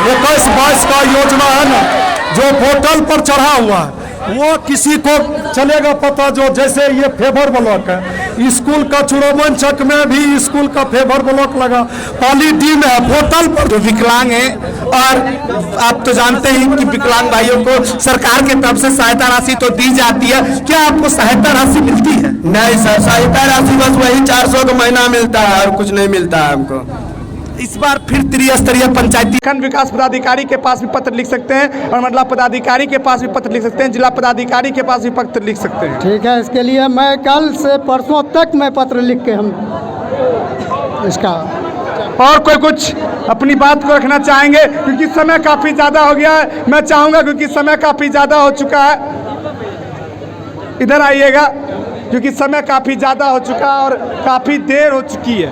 21-22 का योजना है ना, जो पोर्टल पर चढ़ा हुआ है, वो किसी को चलेगा पता। जो जैसे ये फेवर ब्लॉक है, स्कूल का चुड़ोमन चक में भी स्कूल का फेवर ब्लॉक लगा, पाली डी में है, पोर्टल पर जो विकलांग हैं, और आप तो जानते हैं कि विकलांग भाइयों को सरकार की तरफ से सहायता राशि तो दी जाती है, क्या आपको सहायता राशि मिलती है? नहीं सर, सहायता राशि बस वही 400 का महीना मिलता है और कुछ नहीं मिलता है हमको। इस बार फिर त्रिस्तरीय पंचायती खंड विकास पदाधिकारी के पास भी पत्र लिख सकते हैं, और मंडला पदाधिकारी के पास भी पत्र लिख सकते हैं, जिला पदाधिकारी के पास भी पत्र लिख सकते हैं। ठीक है, इसके लिए मैं कल से परसों तक मैं पत्र लिख के हम इसका। और कोई कुछ अपनी बात को रखना चाहेंगे? क्योंकि समय काफ़ी ज़्यादा हो गया है, मैं चाहूँगा क्योंकि समय काफ़ी ज़्यादा हो चुका है, इधर आइएगा, क्योंकि समय काफ़ी ज़्यादा हो चुका है और काफ़ी देर हो चुकी है।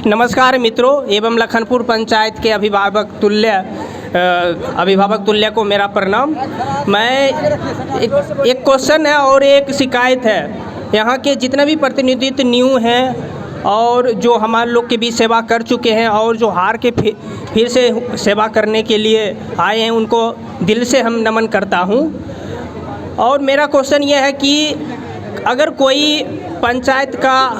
नमस्कार मित्रों एवं लखनपुर पंचायत के अभिभावक तुल्य को मेरा प्रणाम। मैं एक क्वेश्चन है और एक शिकायत है। यहाँ के जितने भी प्रतिनिधित्व न्यू हैं और जो हमारे लोग के बीच सेवा कर चुके हैं और जो हार के फिर से सेवा करने के लिए आए हैं, उनको दिल से हम नमन करता हूँ। और मेरा क्वेश्चन ये है कि अगर कोई पंचायत का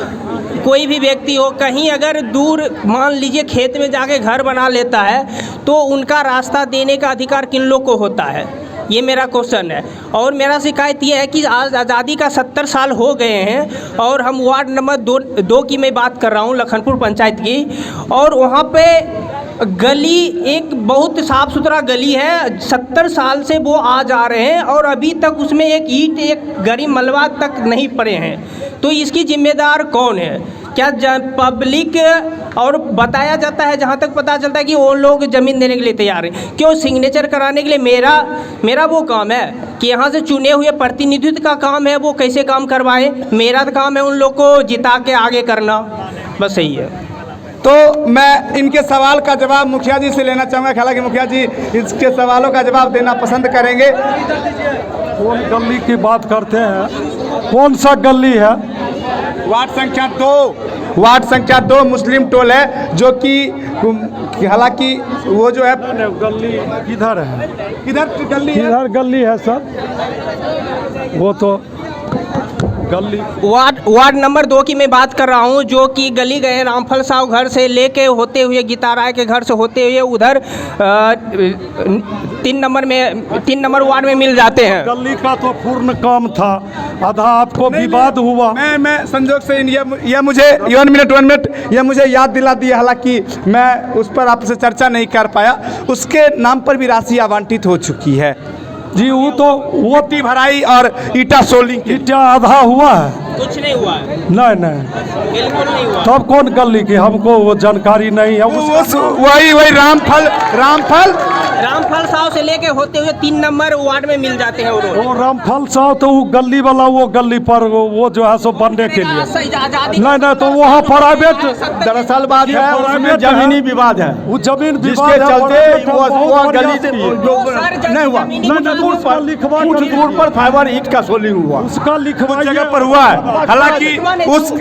कोई भी व्यक्ति हो, कहीं अगर दूर मान लीजिए खेत में जाके घर बना लेता है, तो उनका रास्ता देने का अधिकार किन लोग को होता है? ये मेरा क्वेश्चन है। और मेरा शिकायत ये है कि आज आज़ादी का 70 साल हो गए हैं और हम वार्ड नंबर 2 की मैं बात कर रहा हूँ, लखनपुर पंचायत की, और वहाँ पे गली एक बहुत साफ़ सुथरा गली है, 70 साल से वो आ जा रहे हैं और अभी तक उसमें एक ईंट एक गरी मलबा तक नहीं पड़े हैं। तो इसकी जिम्मेदार कौन है? क्या पब्लिक? और बताया जाता है, जहाँ तक पता चलता है कि वो लोग ज़मीन देने के लिए तैयार हैं। क्यों? सिग्नेचर कराने के लिए मेरा वो काम है कि यहाँ से चुने हुए प्रतिनिधित्व का काम है, वो कैसे काम करवाएं। मेरा काम है उन लोग को जिता के आगे करना, बस यही है। तो मैं इनके सवाल का जवाब मुखिया जी से लेना चाहूँगा। हालांकि मुखिया जी इसके सवालों का जवाब देना पसंद करेंगे। कौन गली की बात करते हैं? कौन सा गली है? वार्ड संख्या 2 मुस्लिम टोल है, जो कि हालांकि वो जो है गली किधर है? किधर गली है सर? वो तो गली वार्ड नंबर 2 की मैं बात कर रहा हूँ, जो कि गली गए रामफल साहु घर से लेके होते हुए गीता राय के घर से होते हुए उधर 3 नंबर वार्ड में मिल जाते हैं। गली का तो पूर्ण काम था, आधा आपको विवाद हुआ। मैं संजोग से ये मुझे 1 मिनट ये मुझे याद दिला दिया, हालांकि मैं उस पर आपसे चर्चा नहीं कर पाया। उसके नाम पर भी राशि आवंटित हो चुकी है जी। वो टी भराई और ईटा सोलिंग ईटा आधा हुआ है, कुछ नहीं हुआ है। नहीं बिल्कुल नहीं हुआ। तब कौन गली की? हमको वो जानकारी नहीं है। वही रामफल साहु से लेके होते हुए 3 नंबर वार्ड में मिल जाते हैं वो रामफल साहु। तो वो गली वाला वो गली पर वो जो है सो बनने के लिए नहीं, तो वहाँ प्राइवेट दरअसल बात है, उसमें जमीनी विवाद है। वो जमीन जिसके चलते वो गली नहीं हुआ, कुछ दूर पर फाइबर ईंट का सोलिंग हुआ, उसका लिखवा जगह पर हुआ है। हालांकि उस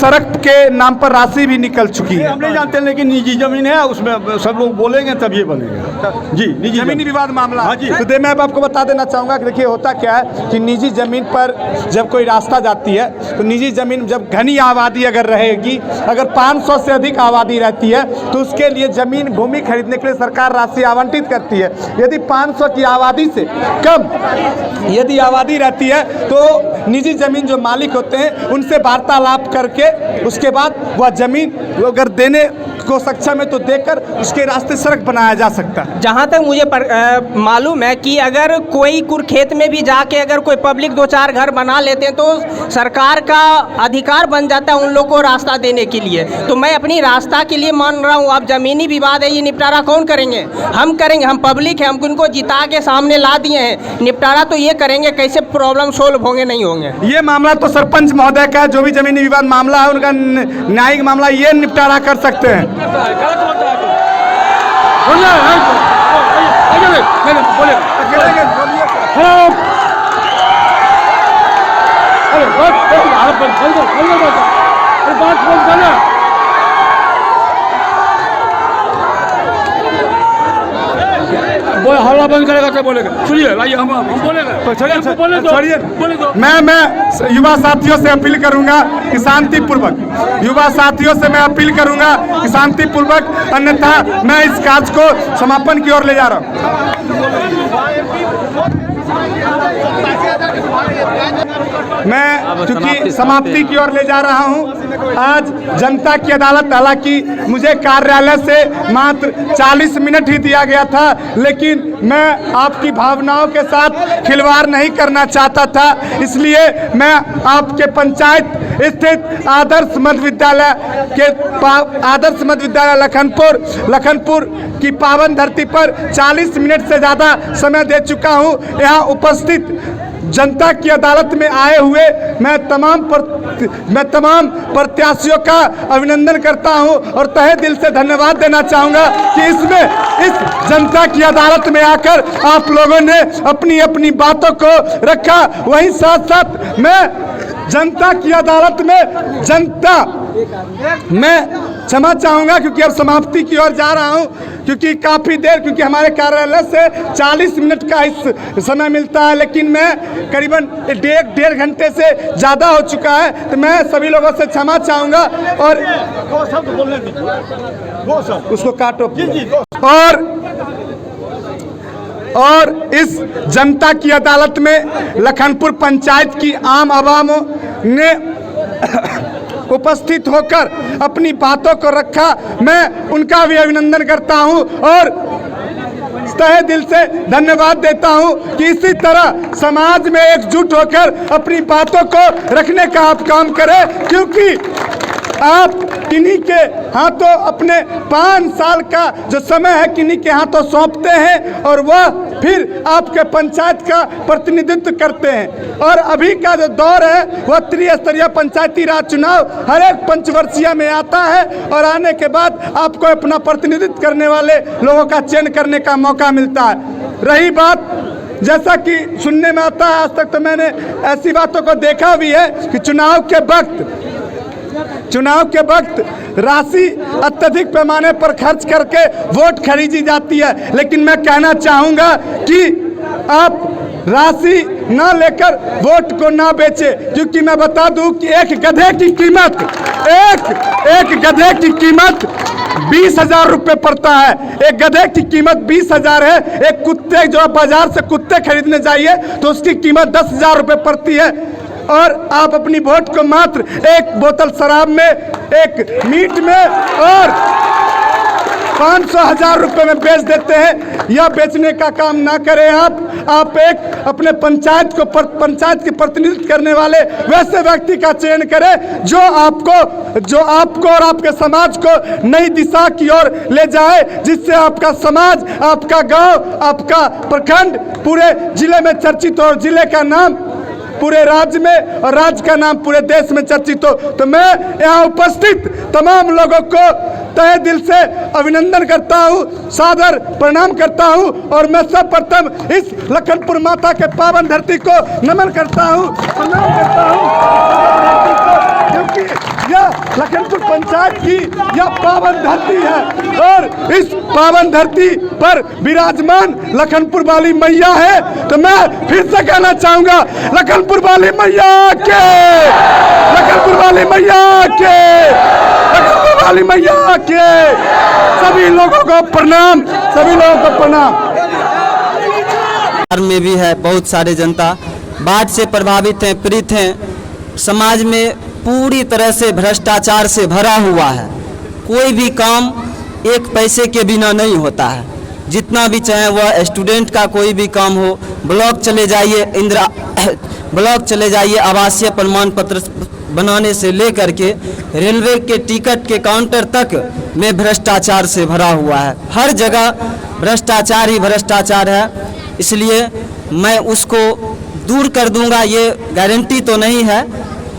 सड़क के नाम पर राशि भी निकल चुकी है। हम नहीं जानते, लेकिन निजी जमीन है, उसमें सब लोग बोलेंगे तब ये बनेगा जी। निजी जमीनी विवाद मामला। हाँ जी। तो मैं आपको बता देना चाहूँगा कि देखिए होता क्या है कि निजी जमीन पर जब कोई रास्ता जाती है, तो निजी जमीन जब घनी आबादी अगर रहेगी, अगर 500 से अधिक आबादी रहती है, तो उसके लिए जमीन भूमि खरीदने के लिए सरकार राशि आवंटित करती है। यदि 500 की आबादी से कम यदि आबादी रहती है, तो निजी जमीन जो मालिक होते हैं उनसे वार्तालाप करके उसके बाद वह जमीन अगर देने को सक्षम है तो देकर उसके रास्ते सड़क बनाया जा सकता है। जहाँ तक मुझे मालूम है कि अगर कोई कुरुक्षेत्र में भी जाके अगर कोई पब्लिक 2-4 घर बना लेते हैं, तो सरकार का अधिकार बन जाता है उन लोगों को रास्ता देने के लिए। तो मैं अपनी रास्ता के लिए मान रहा हूँ। अब जमीनी विवाद है, ये निपटारा कौन करेंगे? हम करेंगे, हम पब्लिक है, हम उनको जिता के सामने ला दिए हैं। निपटारा तो ये करेंगे, कैसे प्रॉब्लम सोल्व होंगे नहीं होंगे। ये मामला तो सरपंच महोदय का, जो भी जमीनी विवाद मामला है उनका न्यायिक मामला, ये निपटारा कर सकते हैं। ताला बंद करेगा तो बोलेगा। सुनिए लाइए हम बोलेगा। चलिए हमको बोले दो, छोड़िए। बोले दो। मैं युवा साथियों से अपील करूंगा कि शांतिपूर्वक, युवा साथियों से मैं अपील करूंगा कि शांतिपूर्वक, अन्यथा मैं इस काज को समापन की ओर ले जा रहा हूं। मैं चूंकि समाप्ति की ओर ले जा रहा हूं। आज जनता की अदालत, हालांकि मुझे कार्यालय से मात्र 40 मिनट ही दिया गया था, लेकिन मैं आपकी भावनाओं के साथ खिलवाड़ नहीं करना चाहता था, इसलिए मैं आपके पंचायत स्थित आदर्श मध्य विद्यालय लखनपुर की पावन धरती पर 40 मिनट से ज़्यादा समय दे चुका हूं। यहाँ उपस्थित जनता की अदालत में आए हुए मैं तमाम प्रत्याशियों का अभिनंदन करता हूं और तहे दिल से धन्यवाद देना चाहूँगा कि इस जनता की अदालत में आकर आप लोगों ने अपनी अपनी बातों को रखा। वहीं साथ साथ मैं जनता की अदालत में मैं क्षमा चाहूँगा क्योंकि अब समाप्ति की ओर जा रहा हूँ, क्योंकि काफ़ी देर, क्योंकि हमारे कार्यालय से 40 मिनट का इस समय मिलता है, लेकिन मैं करीबन डेढ़ घंटे से ज़्यादा हो चुका है, तो मैं सभी लोगों से क्षमा चाहूँगा। और उसको काटो। और इस जनता की अदालत में लखनपुर पंचायत की आम आवाम ने उपस्थित होकर अपनी बातों को रखा, मैं उनका भी अभिनंदन करता हूं और तहे दिल से धन्यवाद देता हूं कि इसी तरह समाज में एकजुट होकर अपनी बातों को रखने का आप काम करें, क्योंकि आप किन्हीं के हाथों अपने 5 साल का जो समय है किन्हीं के हाथों सौंपते हैं और वह फिर आपके पंचायत का प्रतिनिधित्व करते हैं। और अभी का जो दौर है वह त्रिस्तरीय पंचायती राज चुनाव हर एक पंचवर्षीय में आता है और आने के बाद आपको अपना प्रतिनिधित्व करने वाले लोगों का चयन करने का मौका मिलता है। रही बात, जैसा कि सुनने में आता है, आज तक तो मैंने ऐसी बातों को देखा भी है कि चुनाव के वक्त राशि अत्यधिक पैमाने पर खर्च करके वोट खरीदी जाती है, लेकिन मैं कहना चाहूँगा कि आप राशि ना लेकर वोट को ना बेचे, क्योंकि मैं बता दूं कि एक गधे की कीमत 20,000 रुपये पड़ता है। एक गधे की कीमत 20,000 है। एक कुत्ते, जो बाजार से कुत्ते खरीदने जाइए तो उसकी कीमत 10,000 रुपये पड़ती है, और आप अपनी वोट को मात्र एक बोतल शराब में, एक मीट में और 500,000 रुपये में बेच देते हैं। यह बेचने का काम ना करें आप एक अपने पंचायत के प्रतिनिधित्व करने वाले वैसे व्यक्ति का चयन करें जो आपको और आपके समाज को नई दिशा की ओर ले जाए, जिससे आपका समाज, आपका गांव, आपका प्रखंड पूरे जिले में चर्चित हो, जिले का नाम पूरे राज्य में और राज्य का नाम पूरे देश में चर्चित हो। तो मैं यहाँ उपस्थित तमाम लोगों को तहे दिल से अभिनंदन करता हूँ, सादर प्रणाम करता हूँ और मैं सर्वप्रथम इस लखनपुर माता के पावन धरती को नमन करता हूँ, प्रणाम करता हूँ, क्योंकि यह लखनपुर पंचायत की यह पावन धरती है और इस पावन धरती पर विराजमान लखनपुर वाली मैया है। तो मैं फिर से कहना चाहूँगा, लखनपुर वाली मैया के, लखनपुर वाली मैया के, लखनपुर वाली मैया के। सभी लोगों को प्रणाम, सभी लोगों को प्रणाम। में भी है बहुत सारे जनता बाढ़ से प्रभावित हैं, पीड़ित हैं। समाज में पूरी तरह से भ्रष्टाचार से भरा हुआ है। कोई भी काम एक पैसे के बिना नहीं होता है, जितना भी चाहे वह स्टूडेंट का कोई भी काम हो, ब्लॉक चले जाइए, ब्लॉक चले जाइए, आवासीय प्रमाण पत्र बनाने से लेकर के रेलवे के टिकट के काउंटर तक में भ्रष्टाचार से भरा हुआ है। हर जगह भ्रष्टाचार ही भ्रष्टाचार है, इसलिए मैं उसको दूर कर दूंगा, ये गारंटी तो नहीं है,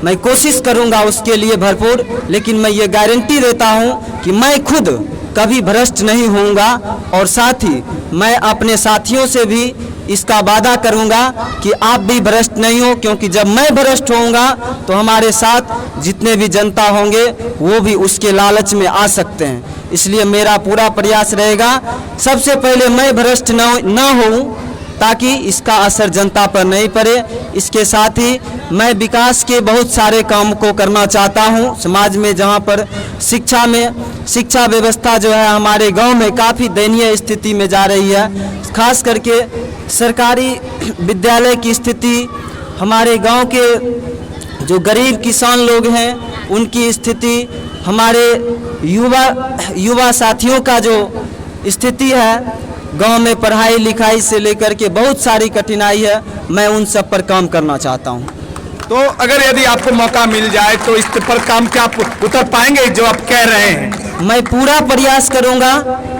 मैं कोशिश करूंगा उसके लिए भरपूर, लेकिन मैं ये गारंटी देता हूं कि मैं खुद कभी भ्रष्ट नहीं होऊंगा और साथ ही मैं अपने साथियों से भी इसका वादा करूंगा कि आप भी भ्रष्ट नहीं हो, क्योंकि जब मैं भ्रष्ट होऊंगा तो हमारे साथ जितने भी जनता होंगे वो भी उसके लालच में आ सकते हैं। इसलिए मेरा पूरा प्रयास रहेगा सबसे पहले मैं भ्रष्ट न हूँ, ताकि इसका असर जनता पर नहीं पड़े। इसके साथ ही मैं विकास के बहुत सारे काम को करना चाहता हूँ समाज में, जहाँ पर शिक्षा व्यवस्था जो है हमारे गांव में काफ़ी दयनीय स्थिति में जा रही है। खास करके सरकारी विद्यालय की स्थिति, हमारे गांव के जो गरीब किसान लोग हैं उनकी स्थिति, हमारे युवा साथियों का जो स्थिति है, गांव में पढ़ाई लिखाई से लेकर के बहुत सारी कठिनाई है, मैं उन सब पर काम करना चाहता हूं। तो अगर यदि आपको मौका मिल जाए तो इस पर काम क्या आप उतर पाएंगे जो आप कह रहे हैं? मैं पूरा प्रयास करूंगा,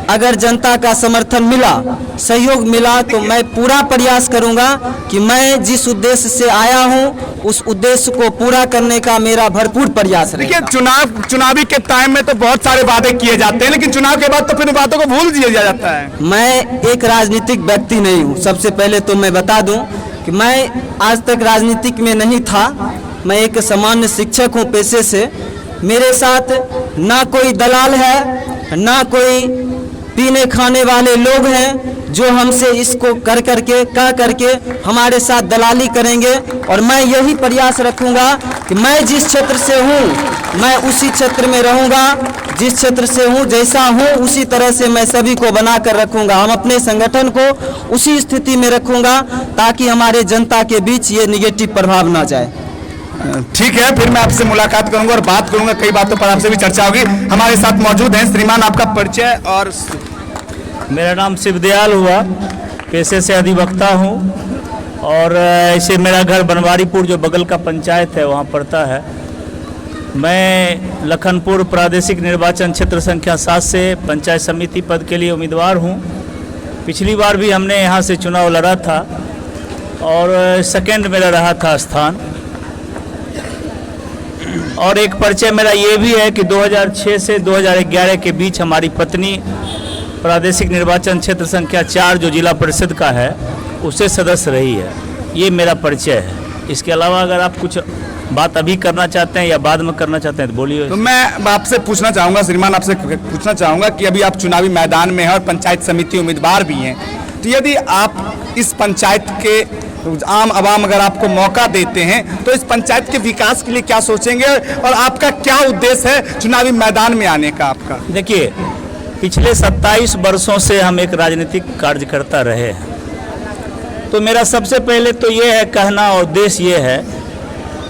अगर जनता का समर्थन मिला, सहयोग मिला, तो मैं पूरा प्रयास करूंगा कि मैं जिस उद्देश्य से आया हूं उस उद्देश्य को पूरा करने का मेरा भरपूर प्रयास रहेगा। देखिए, चुनावी के टाइम में तो बहुत सारे वादे किए जाते हैं, लेकिन चुनाव के बाद तो फिर बातों को भूल दिया जाता है। मैं एक राजनीतिक व्यक्ति नहीं हूँ। सबसे पहले तो मैं बता दूं कि मैं आज तक राजनीतिक में नहीं था। मैं एक सामान्य शिक्षक हूँ पेशे से। मेरे साथ ना कोई दलाल है, ना कोई पीने खाने वाले लोग हैं जो हमसे इसको कह करके हमारे साथ दलाली करेंगे। और मैं यही प्रयास रखूंगा कि मैं जिस क्षेत्र से हूँ मैं उसी क्षेत्र में रहूंगा, जिस क्षेत्र से हूँ जैसा हूँ उसी तरह से मैं सभी को बना कर रखूंगा। हम अपने संगठन को उसी स्थिति में रखूंगा ताकि हमारे जनता के बीच ये निगेटिव प्रभाव ना जाए। ठीक है, फिर मैं आपसे मुलाकात करूंगा और बात करूंगा, कई बातों पर आपसे भी चर्चा होगी। हमारे साथ मौजूद हैं श्रीमान, आपका परिचय और? मेरा नाम शिवदयाल हुआ, पेशे से अधिवक्ता हूँ और ऐसे मेरा घर बनवारीपुर जो बगल का पंचायत है वहाँ पड़ता है। मैं लखनपुर प्रादेशिक निर्वाचन क्षेत्र संख्या 7 से पंचायत समिति पद के लिए उम्मीदवार हूँ। पिछली बार भी हमने यहाँ से चुनाव लड़ा था और सेकंड मेरा रहा था स्थान। और एक परिचय मेरा ये भी है कि 2006 से 2011 के बीच हमारी पत्नी प्रादेशिक निर्वाचन क्षेत्र संख्या 4 जो जिला परिषद का है उससे सदस्य रही है। ये मेरा परिचय है। इसके अलावा अगर आप कुछ बात अभी करना चाहते हैं या बाद में करना चाहते हैं तो बोलिए। तो मैं आपसे पूछना चाहूँगा श्रीमान, आपसे पूछना चाहूँगा कि अभी आप चुनावी मैदान में हैं और पंचायत समिति उम्मीदवार भी हैं, तो यदि आप इस पंचायत के आम आवाम अगर आपको मौका देते हैं तो इस पंचायत के विकास के लिए क्या सोचेंगे और आपका क्या उद्देश्य है चुनावी मैदान में आने का आपका? देखिए, पिछले 27 वर्षों से हम एक राजनीतिक कार्यकर्ता रहे हैं, तो मेरा सबसे पहले तो ये है कहना और उद्देश्य ये है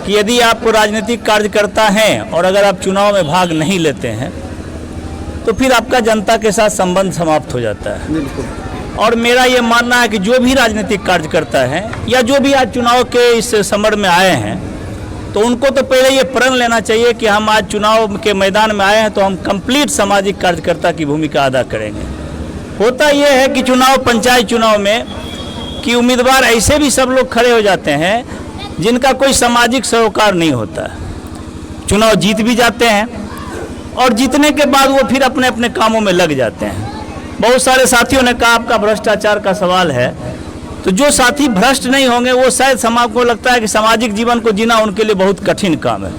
कि यदि आप राजनीतिक कार्यकर्ता हैं और अगर आप चुनाव में भाग नहीं लेते हैं तो फिर आपका जनता के साथ संबंध समाप्त हो जाता है। बिल्कुल। और मेरा ये मानना है कि जो भी राजनीतिक कार्यकर्ता हैं या जो भी आज चुनाव के इस समर में आए हैं तो उनको तो पहले ये प्रण लेना चाहिए कि हम आज चुनाव के मैदान में आए हैं तो हम कंप्लीट सामाजिक कार्यकर्ता की भूमिका अदा करेंगे। होता ये है कि पंचायत चुनाव में कि उम्मीदवार ऐसे भी सब लोग खड़े हो जाते हैं जिनका कोई सामाजिक सरोकार नहीं होता है। चुनाव जीत भी जाते हैं और जीतने के बाद वो फिर अपने अपने कामों में लग जाते हैं। बहुत सारे साथियों ने कहा आपका भ्रष्टाचार का सवाल है, तो जो साथी भ्रष्ट नहीं होंगे वो शायद समाज को लगता है कि सामाजिक जीवन को जीना उनके लिए बहुत कठिन काम है,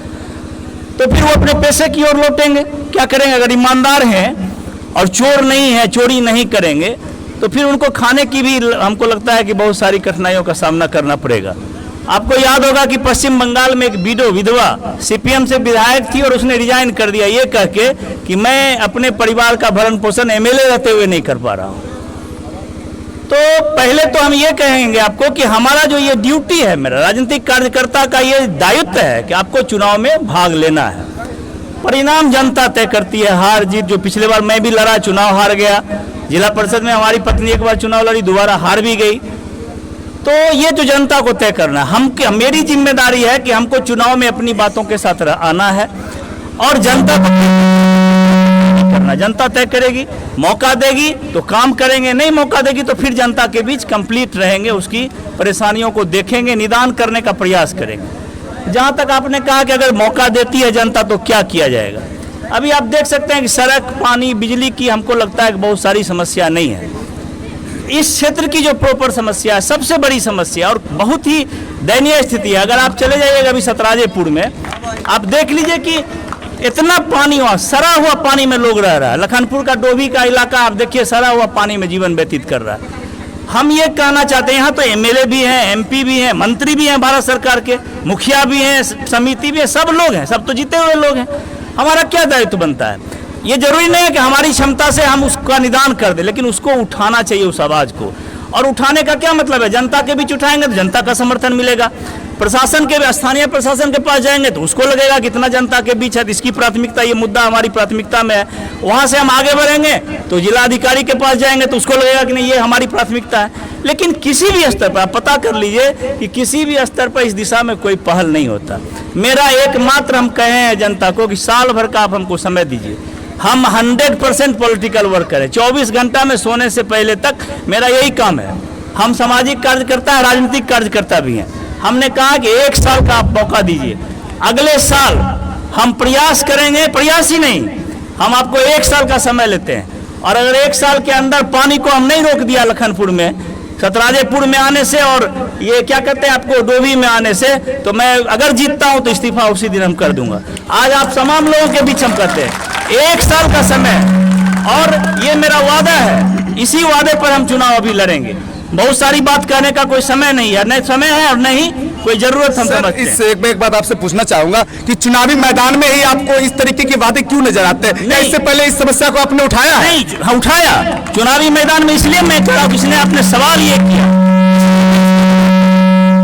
तो फिर वो अपने पैसे की ओर लौटेंगे। क्या करेंगे? अगर ईमानदार हैं और चोर नहीं है, चोरी नहीं करेंगे तो फिर उनको खाने की भी हमको लगता है कि बहुत सारी कठिनाइयों का सामना करना पड़ेगा। आपको याद होगा कि पश्चिम बंगाल में एक विधवा सीपीएम से विधायक थी और उसने रिजाइन कर दिया ये कह के कि मैं अपने परिवार का भरण पोषण एमएलए रहते हुए नहीं कर पा रहा हूँ। तो पहले तो हम ये कहेंगे आपको कि हमारा जो ये ड्यूटी है, मेरा राजनीतिक कार्यकर्ता का ये दायित्व है कि आपको चुनाव में भाग लेना है। परिणाम जनता तय करती है, हार जीत। जो पिछले बार मैं भी लड़ा, चुनाव हार गया। जिला परिषद में हमारी पत्नी एक बार चुनाव लड़ी, दोबारा हार भी गई। तो ये जो जनता को तय करना है, मेरी जिम्मेदारी है कि हमको चुनाव में अपनी बातों के साथ आना है और जनता को करना। जनता तय करेगी, मौका देगी तो काम करेंगे, नहीं मौका देगी तो फिर जनता के बीच कंप्लीट रहेंगे, उसकी परेशानियों को देखेंगे, निदान करने का प्रयास करेंगे। जहाँ तक आपने कहा कि अगर मौका देती है जनता तो क्या किया जाएगा, अभी आप देख सकते हैं कि सड़क, पानी, बिजली की हमको लगता है कि बहुत सारी समस्या नहीं है। इस क्षेत्र की जो प्रॉपर समस्या है, सबसे बड़ी समस्या और बहुत ही दयनीय स्थिति है। अगर आप चले जाइएगा अभी सतराजेपुर में, आप देख लीजिए कि इतना पानी वहाँ सड़ा हुआ पानी में लोग रह रहा है। लखनपुर का डोभी का इलाका आप देखिए सड़ा हुआ पानी में जीवन व्यतीत कर रहा है। हम ये कहना चाहते हैं यहाँ तो एमएलए भी हैं, एमपी भी हैं, मंत्री भी हैं, भारत सरकार के मुखिया भी हैं, समिति भी है, सब लोग हैं, सब तो जीते हुए लोग हैं। हमारा क्या दायित्व बनता है? ये जरूरी नहीं है कि हमारी क्षमता से हम उसका निदान कर दें, लेकिन उसको उठाना चाहिए उस आवाज़ को। और उठाने का क्या मतलब है? जनता के बीच उठाएंगे तो जनता का समर्थन मिलेगा। प्रशासन के स्थानीय प्रशासन के पास जाएंगे तो उसको लगेगा कितना जनता के बीच है, इसकी प्राथमिकता, ये मुद्दा हमारी प्राथमिकता में है। वहाँ से हम आगे बढ़ेंगे तो जिलाधिकारी के पास जाएंगे तो उसको लगेगा कि नहीं ये हमारी प्राथमिकता है। लेकिन किसी भी स्तर पर आप पता कर लीजिए कि किसी भी स्तर पर इस दिशा में कोई पहल नहीं होता। मेरा एकमात्र हम कहे हैं जनता को कि साल भर का आप हमको समय दीजिए, हम 100% पॉलिटिकल वर्क करें। 24 घंटा में सोने से पहले तक मेरा यही काम है। हम सामाजिक कार्यकर्ता है, राजनीतिक कार्यकर्ता भी हैं। हमने कहा कि 1 साल का आप मौका दीजिए, अगले साल हम प्रयास करेंगे, प्रयास ही नहीं, हम आपको 1 साल का समय लेते हैं। और अगर 1 साल के अंदर पानी को हम नहीं रोक दिया लखनपुर में, सतराजेपुर में आने से और ये क्या कहते हैं आपको डोभी में आने से, तो मैं अगर जीतता हूं तो इस्तीफा उसी दिन हम कर दूंगा। आज आप तमाम लोगों के बीच हम करते हैं 1 साल का समय, और ये मेरा वादा है, इसी वादे पर हम चुनाव अभी लड़ेंगे। बहुत सारी बात कहने का कोई समय नहीं है, नहीं समय है और नहीं कोई जरूरत हम समझते हैं। इससे एक बात आपसे पूछना चाहूंगा कि चुनावी मैदान में ही आपको इस तरीके के वादे क्यों नजर आते हैं? क्या इससे पहले इस समस्या को आपने उठाया है? नहीं, हाँ, उठाया चुनावी मैदान में, इसलिए मैं कह रहा हूं, इसने आपने सवाल ये किया,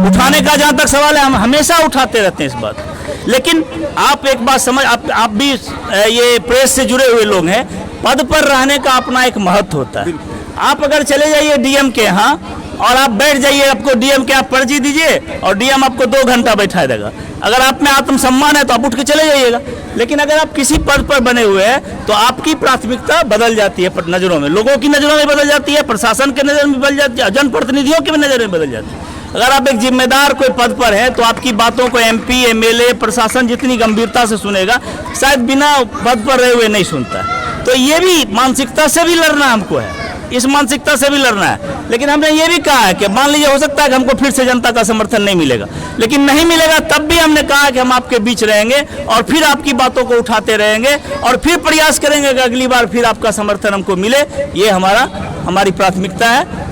उठाने का जहां तक सवाल है हम हमेशा उठाते रहते हैं इस बात। लेकिन आप एक बात समझ, आप भी ये प्रेस से जुड़े हुए लोग हैं, पद पर रहने का अपना एक महत्व होता है। आप अगर चले जाइए डीएम के यहाँ और आप बैठ जाइए, आपको डीएम के आप पर्ची दीजिए और डीएम आपको 2 घंटा बैठा देगा। अगर आप में आत्मसम्मान है तो आप उठ के चले जाइएगा। लेकिन अगर आप किसी पद पर बने हुए हैं तो आपकी प्राथमिकता बदल जाती है, नज़रों में, लोगों की नज़रों में बदल जाती है, प्रशासन के नज़र में बदल जाती है, जनप्रतिनिधियों की भी नज़र में बदल जाती है। अगर आप एक जिम्मेदार कोई पद पर हैं तो आपकी बातों को एमपी, एमएलए, प्रशासन जितनी गंभीरता से सुनेगा, शायद बिना पद पर रहे हुए नहीं सुनता है। तो ये भी मानसिकता से भी लड़ना हमको है, इस मानसिकता से भी लड़ना है। लेकिन हमने ये भी कहा है कि मान लीजिए हो सकता है कि हमको फिर से जनता का समर्थन नहीं मिलेगा, लेकिन नहीं मिलेगा तब भी हमने कहा कि हम आपके बीच रहेंगे और फिर आपकी बातों को उठाते रहेंगे और फिर प्रयास करेंगे कि अगली बार फिर आपका समर्थन हमको मिले। ये हमारी प्राथमिकता है।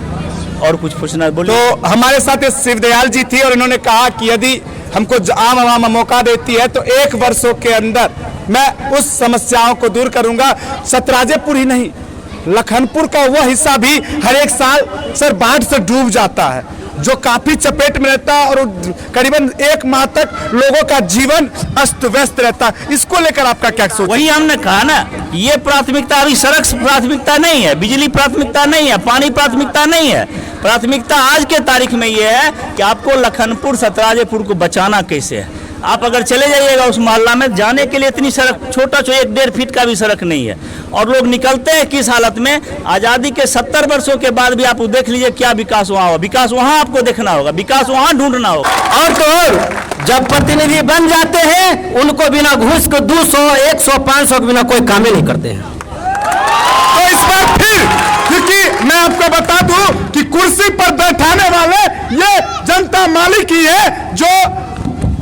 और कुछ पूछना बोलो। तो हमारे साथ शिवदयाल जी थी और इन्होंने कहा कि यदि हमको आम आवाम मौका देती है तो 1 वर्षों के अंदर मैं उस समस्याओं को दूर करूंगा। सतराजेपुर ही नहीं, लखनपुर का वह हिस्सा भी हर एक साल सर बाढ़ से डूब जाता है, जो काफी चपेट में रहता है और करीबन 1 माह तक लोगों का जीवन अस्त व्यस्त रहता है। इसको लेकर आपका क्या सोच? वही हमने कहा ना, ये प्राथमिकता अभी सड़क प्राथमिकता नहीं है, बिजली प्राथमिकता नहीं है, पानी प्राथमिकता नहीं है। प्राथमिकता आज के तारीख में ये है कि आपको लखनपुर सतराजेपुर को बचाना कैसे है। आप अगर चले जाइएगा उस मोहल्ला में, जाने के लिए इतनी सड़क, छोटा 1-1.5 फीट का भी सड़क नहीं है, और लोग निकलते हैं किस हालत में। आज़ादी के 70 वर्षों के बाद भी आप देख लीजिए क्या विकास वहाँ हुआ। विकास वहाँ आपको देखना होगा, विकास वहाँ ढूंढना होगा। और तो और जब प्रतिनिधि बन जाते हैं उनको बिना घूस को 200, 100, 500 के बिना कोई काम ही नहीं करते हैं। तो इस बार फिर, क्योंकि मैं आपको बता दूं कि कुर्सी पर बैठाने वाले ये जनता मालिक ही है जो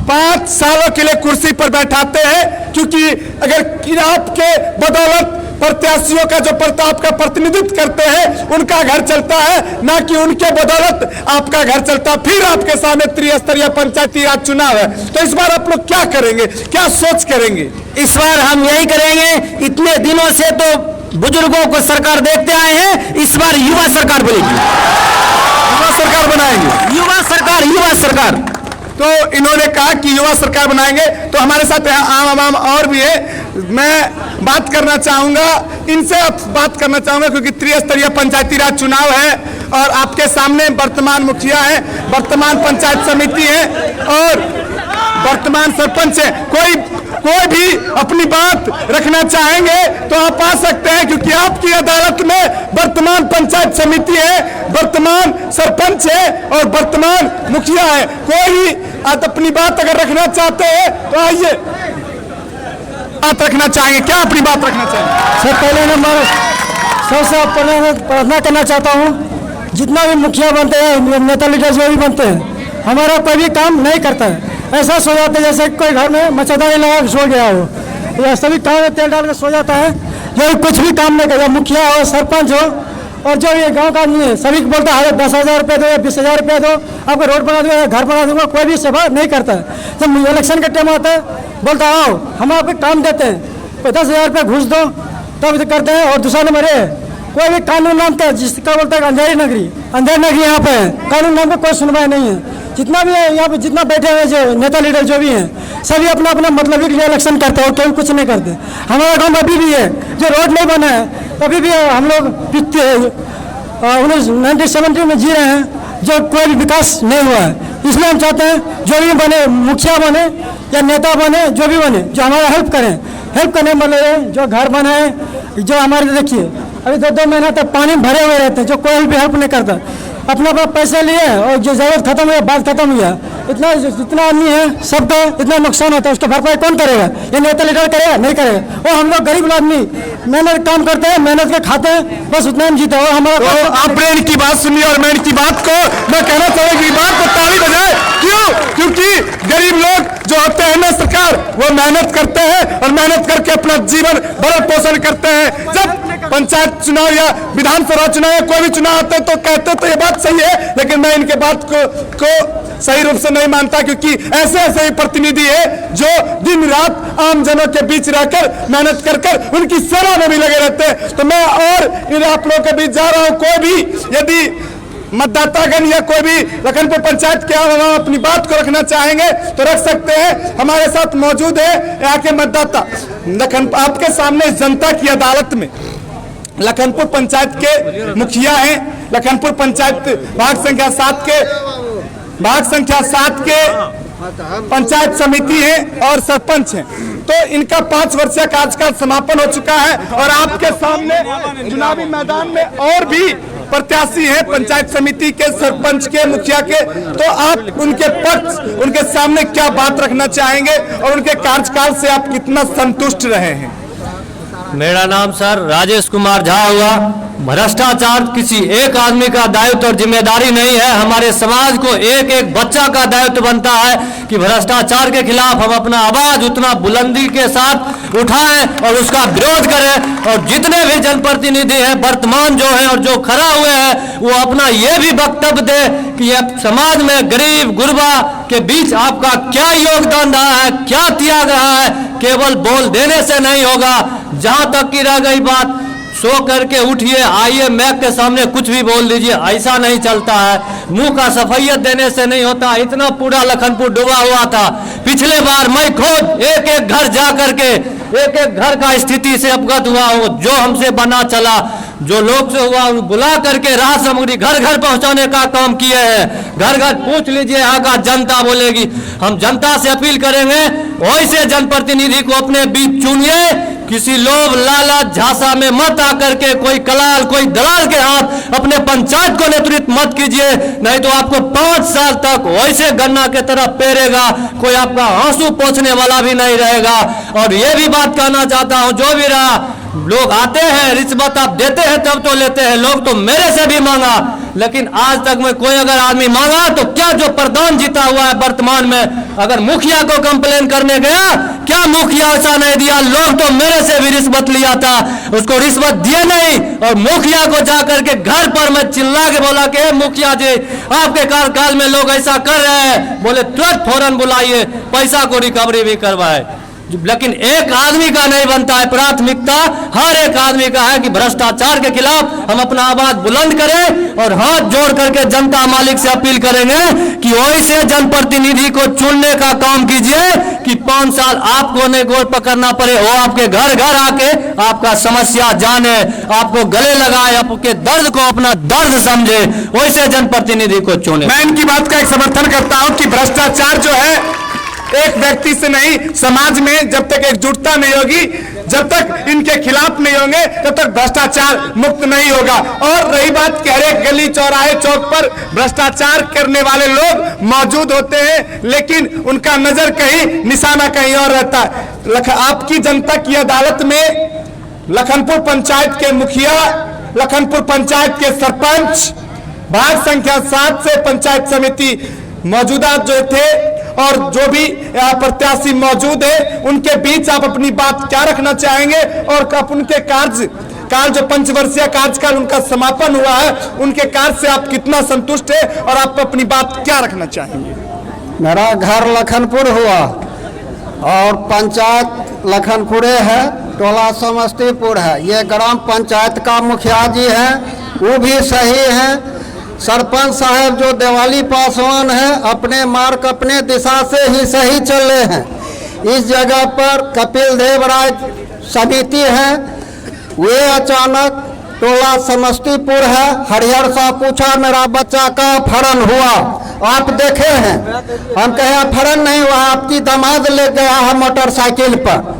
5 सालों के लिए कुर्सी पर बैठाते हैं। क्योंकि अगर आपके बदौलत प्रत्याशियों का जो प्रताप का प्रतिनिधित्व करते हैं उनका घर चलता है, ना कि उनके बदौलत आपका घर चलता। फिर आपके सामने त्रिस्तरीय पंचायती राज चुनाव है, तो इस बार आप लोग क्या करेंगे, क्या सोच करेंगे? इस बार हम यही करेंगे, इतने दिनों से तो बुजुर्गों को सरकार देखते आए हैं, इस बार युवा सरकार बनेगी, युवा सरकार बनाएंगे, युवा सरकार। तो इन्होंने कहा कि युवा सरकार बनाएंगे। तो हमारे साथ आम आवाम और भी है, मैं बात करना चाहूंगा, इनसे बात करना चाहूंगा क्योंकि त्रिस्तरीय पंचायती राज चुनाव है और आपके सामने वर्तमान मुखिया है, वर्तमान पंचायत समिति है और वर्तमान सरपंच है। कोई भी अपनी बात रखना चाहेंगे तो आप आ सकते हैं, क्योंकि आपकी अदालत में वर्तमान पंचायत समिति है, वर्तमान सरपंच है और वर्तमान मुखिया है। कोई भी अपनी बात अगर रखना चाहते हैं तो आइए, बात रखना चाहेंगे, क्या अपनी बात रखना चाहेंगे? सर पहले नंबर सबसे पहले प्रार्थना करना चाहता हूँ, जितना भी मुखिया बनते हैं, नेता लीडर जो भी बनते हैं, हमारा कोई भी काम नहीं करता है। ऐसा सो जाता है जैसे कोई घर में मच्छरदानी लगा के सो गया हो। यह सभी काम में तेल डाल के सो जाता है, ये कुछ भी काम नहीं करेगा। मुखिया हो, सरपंच हो और जो ये गांव का आदमी है, सभी को बोलता है 10,000 रुपये दो या 20,000 रुपये दो, आपको रोड बना दूंगा, घर बना दूंगा, कोई भी सेवा नहीं करता है। जब इलेक्शन का टाइम आता है बोलता आओ हम आपको काम देते हैं, 10,000 रुपये घूस दो तब करते हैं। और दूसरा नंबर है कोई भी कानून नाम का जिसका बोलता है अंधेरी नगरी यहाँ पे है, कानून नाम पर कोई सुनवाई नहीं है। जितना भी है यहाँ पे, जितना बैठे हुए जो नेता लीडर जो भी हैं, सभी अपना अपना मतलब के लिए इलेक्शन करते हैं और कोई कुछ नहीं करते। हमारा गांव में अभी भी है जो रोड नहीं बना है, अभी भी हम लोग 1970 में जी रहे हैं, जो कोई भी विकास नहीं हुआ है। इसलिए हम चाहते हैं जो भी बने, मुखिया बने या नेता बने, जो भी बने, जो हमारा हेल्प करने मतलब जो घर बने, जो हमारे देखिए अभी 2-2 महीना तक पानी भरे हुए रहते हैं, जो कोई भी हेल्प नहीं करता। अपना पैसे लिए और जो जरूरत खत्म हुआ बात खत्म हुआ। जितना आदमी है सबका इतना नुकसान होता है, उसका भरपाई कौन करेगा? ये नेता लीडर करेगा? नहीं करेगा। और हम लोग गरीब आदमी मेहनत काम करते हैं, मेहनत के खाते हैं, बस उतना हम जीते। और हमारा आपने इनकी बात सुनी और मैं इनकी बात को मैं कहना चाहूँगा कि बात को ताली बजाए। क्यों? क्योंकि गरीब लोग जो होते हैं ना सरकार, वो मेहनत करते हैं और मेहनत करके अपना जीवन भरण पोषण करते हैं। जब पंचायत चुनाव या विधानसभा चुनाव या कोई भी चुनाव आते तो कहते तो ये बात सही है, लेकिन मैं इनके बात को सही रूप से नहीं मानता, क्योंकि ऐसे ही प्रतिनिधि है जो दिन रात आम जनों के बीच रहकर मेहनत कर उनकी सेवा में भी लगे रहते हैं। तो मैं और इन आप लोगों के बीच जा रहा हूं, कोई भी यदि मतदातागण या कोई भी लखनपुर पंचायत के यहाँ अपनी बात को रखना चाहेंगे तो रख सकते हैं। हमारे साथ मौजूद है यहाँ के मतदाता। आपके सामने जनता की अदालत में लखनपुर पंचायत के मुखिया हैं, लखनपुर पंचायत भाग संख्या 7 के पंचायत समिति है और सरपंच हैं। तो इनका 5 वर्षीय कार्यकाल समापन हो चुका है और आपके सामने चुनावी मैदान में और भी प्रत्याशी हैं पंचायत समिति के, सरपंच के, मुखिया के। तो आप उनके पक्ष, उनके सामने क्या बात रखना चाहेंगे और उनके कार्यकाल से आप कितना संतुष्ट रहे हैं? मेरा नाम सर राजेश कुमार झा हुआ। भ्रष्टाचार किसी एक आदमी का दायित्व और जिम्मेदारी नहीं है, हमारे समाज को एक एक बच्चा का दायित्व बनता है कि भ्रष्टाचार के खिलाफ हम अपना आवाज उतना बुलंदी के साथ उठाएं और उसका विरोध करें। और जितने भी जनप्रतिनिधि हैं वर्तमान जो हैं और जो खड़ा हुए हैं, वो अपना ये भी वक्तव्य दे कि ये समाज में गरीब गुरबा के बीच आपका क्या योगदान रहा है, क्या त्याग रहा है। केवल बोल देने से नहीं होगा। जहां तक की रह गई बात, सो करके उठिए, आइए मैक के सामने कुछ भी बोल दीजिए, ऐसा नहीं चलता है। मुंह का सफैयत देने से नहीं होता। इतना पूरा लखनपुर डूबा हुआ था। पिछले बार मैं खुद एक एक घर जा करके एक एक घर का स्थिति से अवगत हुआ हूँ। जो हमसे बना चला, जो लोग से हुआ, बुला करके राहत सामग्री घर घर पहुंचाने का काम किए हैं। घर घर पूछ लीजिए, यहाँ का जनता बोलेगी। हम जनता से अपील करेंगे, वैसे जनप्रतिनिधि को अपने बीच चुनिए। किसी लोभ लालच झांसा में मत आकर के कोई कलाल, कोई दलाल के हाथ अपने पंचायत को नेतृत्व मत कीजिए, नहीं तो आपको 5 साल तक वैसे गन्ना के तरफ पेरेगा, कोई आपका आंसू पोंछने वाला भी नहीं रहेगा। और ये भी बात कहना चाहता हूं, जो भी रहा, लोग आते हैं, रिश्वत आप देते हैं तब तो लेते हैं। लोग तो मेरे से भी मांगा, लेकिन आज तक में कोई अगर आदमी मांगा तो क्या जो प्रधान जीता हुआ है वर्तमान में, अगर मुखिया को कंप्लेन करने गया, क्या मुखिया ऐसा नहीं दिया? लोग तो मेरे से भी रिश्वत लिया था, उसको रिश्वत दिए नहीं। और मुखिया को जाकर के घर पर मैं चिल्ला के बोला कि मुखिया जी, आपके कार्यकाल में लोग ऐसा कर रहे हैं, बोले तुरंत फौरन बुलाइए, पैसा को रिकवरी भी करवाए। लेकिन एक आदमी का नहीं बनता है, प्राथमिकता हर एक आदमी का है कि भ्रष्टाचार के खिलाफ हम अपना आवाज बुलंद करें। और हाथ जोड़ करके जनता मालिक से अपील करेंगे कि वैसे जनप्रतिनिधि को चुनने का काम कीजिए कि 5 साल आपको नहीं गोड़ पकड़ना पड़े, वो आपके घर घर आके आपका समस्या जाने, आपको गले लगाए, आपके दर्द को अपना दर्द समझे, वैसे जनप्रतिनिधि को चुने। मैं इनकी बात का एक समर्थन करता हूं कि भ्रष्टाचार जो है एक व्यक्ति से नहीं, समाज में जब तक एकजुटता नहीं होगी, जब तक इनके खिलाफ नहीं होंगे, तब तक भ्रष्टाचार मुक्त नहीं होगा। और रही बात कि हर एक गली चौराहे चौक पर भ्रष्टाचार करने वाले लोग मौजूद होते हैं, लेकिन उनका नजर कहीं, निशाना कहीं और रहता है। आपकी जनता की अदालत में लखनपुर पंचायत के मुखिया, लखनपुर पंचायत के सरपंच, भाग संख्या 7 से पंचायत समिति मौजूदा जो थे, और जो भी प्रत्याशी मौजूद है उनके बीच आप अपनी बात क्या रखना चाहेंगे और उनके काल जो 5 वर्षीय कार्यकाल उनका समापन हुआ है, उनके कार्य से आप कितना संतुष्ट है और आप अपनी बात क्या रखना चाहेंगे? मेरा घर लखनपुर हुआ और पंचायत लखनपुरे है, टोला समस्तीपुर है। ये ग्राम पंचायत का मुखिया जी हैं, वो भी सही हैं। सरपंच साहब जो दिवाली पासवान हैं, अपने मार्ग अपने दिशा से ही सही चल रहे हैं। इस जगह पर कपिल देव राय समिति है, वे अचानक टोला समस्तीपुर है, हरिहर सा पूछा मेरा बच्चा का अपहरण हुआ, आप देखे हैं? हम कहे अपहरण नहीं हुआ, आपकी दामाद ले गया है मोटरसाइकिल पर।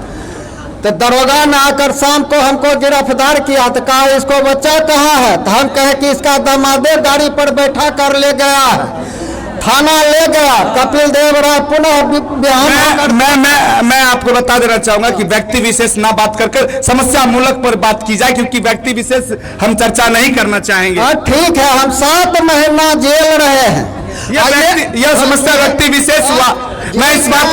तो दरोगा ने आकर शाम को हमको गिरफ्तार किया, तो कहा इसको बच्चा कहाँ है? तो हम कहे कि इसका दामादे गाड़ी पर बैठा कर ले गया है, थाना ले गया। कपिल देव राय पुनः बिहार मैं आपको बता देना चाहूंगा कि व्यक्ति विशेष ना बात कर समस्या मूलक पर बात की जाए, क्योंकि व्यक्ति विशेष हम चर्चा नहीं करना चाहेंगे। ठीक है, हम 7 महीना जेल रहे हैं। यह समस्या व्यक्ति विशेष हुआ, मैं इस बात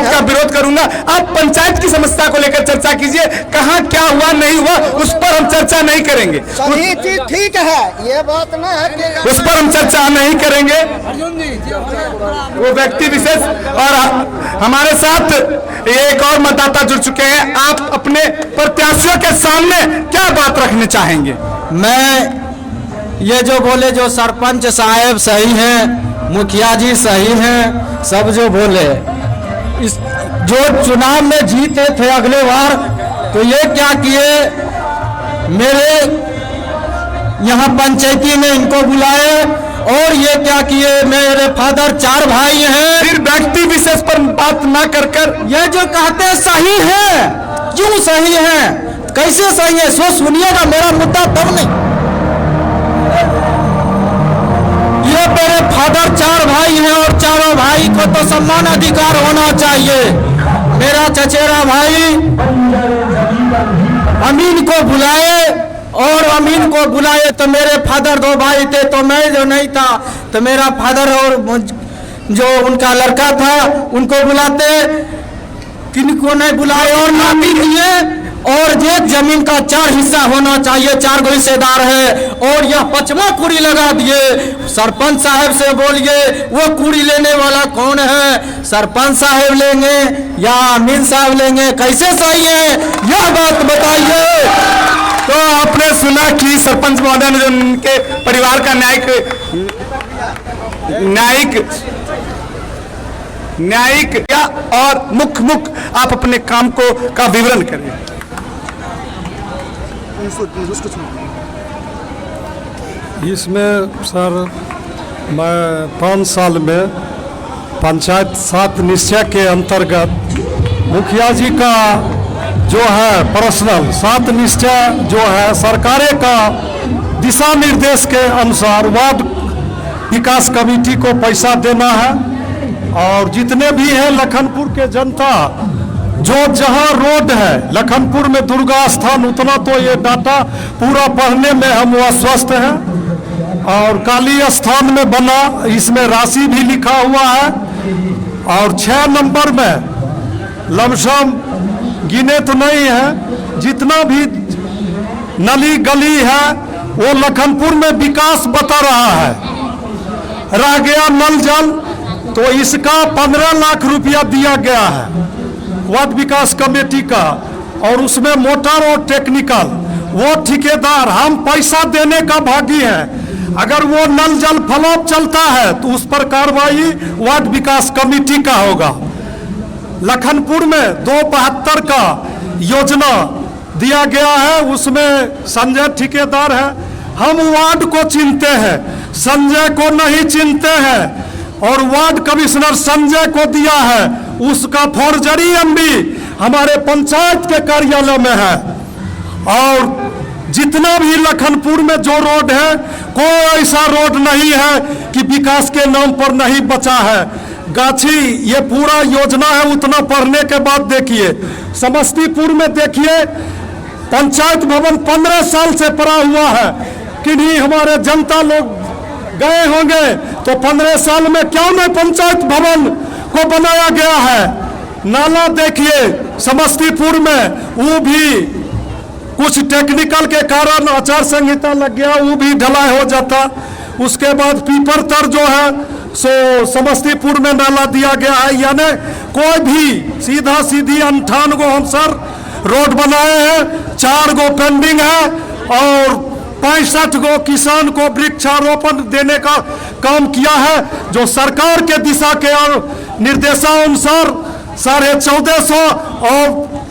का विरोध करूंगा। आप पंचायत की समस्या को लेकर चर्चा कीजिए, कहाँ क्या हुआ नहीं हुआ उस पर हम चर्चा नहीं करेंगे। सही चीज ठीक है, ये बात ना है, उस पर हम चर्चा नहीं करेंगे। वो व्यक्ति विशेष। और हमारे साथ एक और मतदाता जुड़ चुके हैं, आप अपने प्रत्याशियों के सामने क्या बात रखना चाहेंगे? मैं ये जो बोले, जो सरपंच साहब सही हैं, मुखिया जी सही हैं, सब जो बोले, इस जो चुनाव में जीते थे अगले बार, तो ये क्या किए, मेरे यहाँ पंचायती में इनको बुलाए, और ये क्या किए, मेरे फादर 4 भाई हैं। फिर व्यक्ति विशेष पर बात ना कर ये जो कहते हैं सही है, क्यों सही है, कैसे सही है, सो सुनिएगा मेरा मुद्दा तब नहीं। ये मेरे फादर 4 भाई हैं और चारों भाई को तो सम्मान अधिकार होना चाहिए। मेरा चचेरा भाई अमीन को बुलाए, और अमीन को बुलाए तो मेरे फादर 2 भाई थे, तो मैं जो नहीं था तो मेरा फादर और जो उनका लड़का था उनको बुलाते, किनको नहीं बुलाए और नाती दिए। और एक जमीन का 4 हिस्सा होना चाहिए, 4 गो हिस्सेदार है, और यह 5वां कुड़ी लगा दिए। सरपंच साहब से बोलिए वो कुड़ी लेने वाला कौन है, सरपंच साहब लेंगे या अमीन साहब लेंगे, कैसे सही है यह बात बताइए। तो आपने सुना कि सरपंच महोदय ने जो उनके परिवार का न्यायिक या और मुख्य आप अपने काम का विवरण करें। इसमें सर मैं 5 साल में पंचायत 7 निश्चय के अंतर्गत मुखिया जी का जो है पर्सनल 7 निश्चय जो है सरकार का दिशा निर्देश के अनुसार वार्ड विकास कमेटी को पैसा देना है, और जितने भी हैं लखनपुर के जनता जो जहां रोड है लखनपुर में दुर्गा स्थान, उतना तो ये डाटा पूरा पढ़ने में हम आश्वस्त हैं। और काली स्थान में बना, इसमें राशि भी लिखा हुआ है। और 6 नंबर में लमसम गिने तो नहीं है, जितना भी नली गली है वो लखनपुर में विकास बता रहा है। रह गया नल जल, तो इसका 15 लाख रुपया दिया गया है वार्ड विकास कमेटी का, और उसमें मोटर और टेक्निकल वो ठेकेदार हम पैसा देने का भागी है। अगर वो नल जल फ्लॉप चलता है तो उस पर कार्रवाई वार्ड विकास कमेटी का होगा। लखनपुर में 272 का योजना दिया गया है, उसमें संजय ठेकेदार है। हम वार्ड को चिनते हैं, संजय को नहीं चिनते हैं, और वार्ड कमिश्नर संजय को दिया है, उसका फॉर्जरी एमबी हमारे पंचायत के कार्यालय में है। और जितना भी लखनपुर में जो रोड है, कोई ऐसा रोड नहीं है कि विकास के नाम पर नहीं बचा है। गाछी ये पूरा योजना है, उतना पढ़ने के बाद देखिए। समस्तीपुर में देखिए पंचायत भवन 15 साल से पड़ा हुआ है, किन्हीं हमारे जनता लोग गए होंगे तो 15 साल में क्यों नहीं पंचायत भवन को बनाया गया है? नाला देखिए समस्तीपुर में, वो भी कुछ टेक्निकल के कारण आचार संहिता लग गया, वो भी ढलाई हो जाता। उसके बाद पीपर तर जो है सो समस्तीपुर में नाला दिया गया है। यानी कोई भी सीधा सीधी 58 गो हम सर रोड बनाए हैं, 4 गो पेंडिंग है और 65 गो किसान को वृक्षारोपण देने का काम किया है, जो सरकार के दिशा के और निर्देशानुसार 1450 और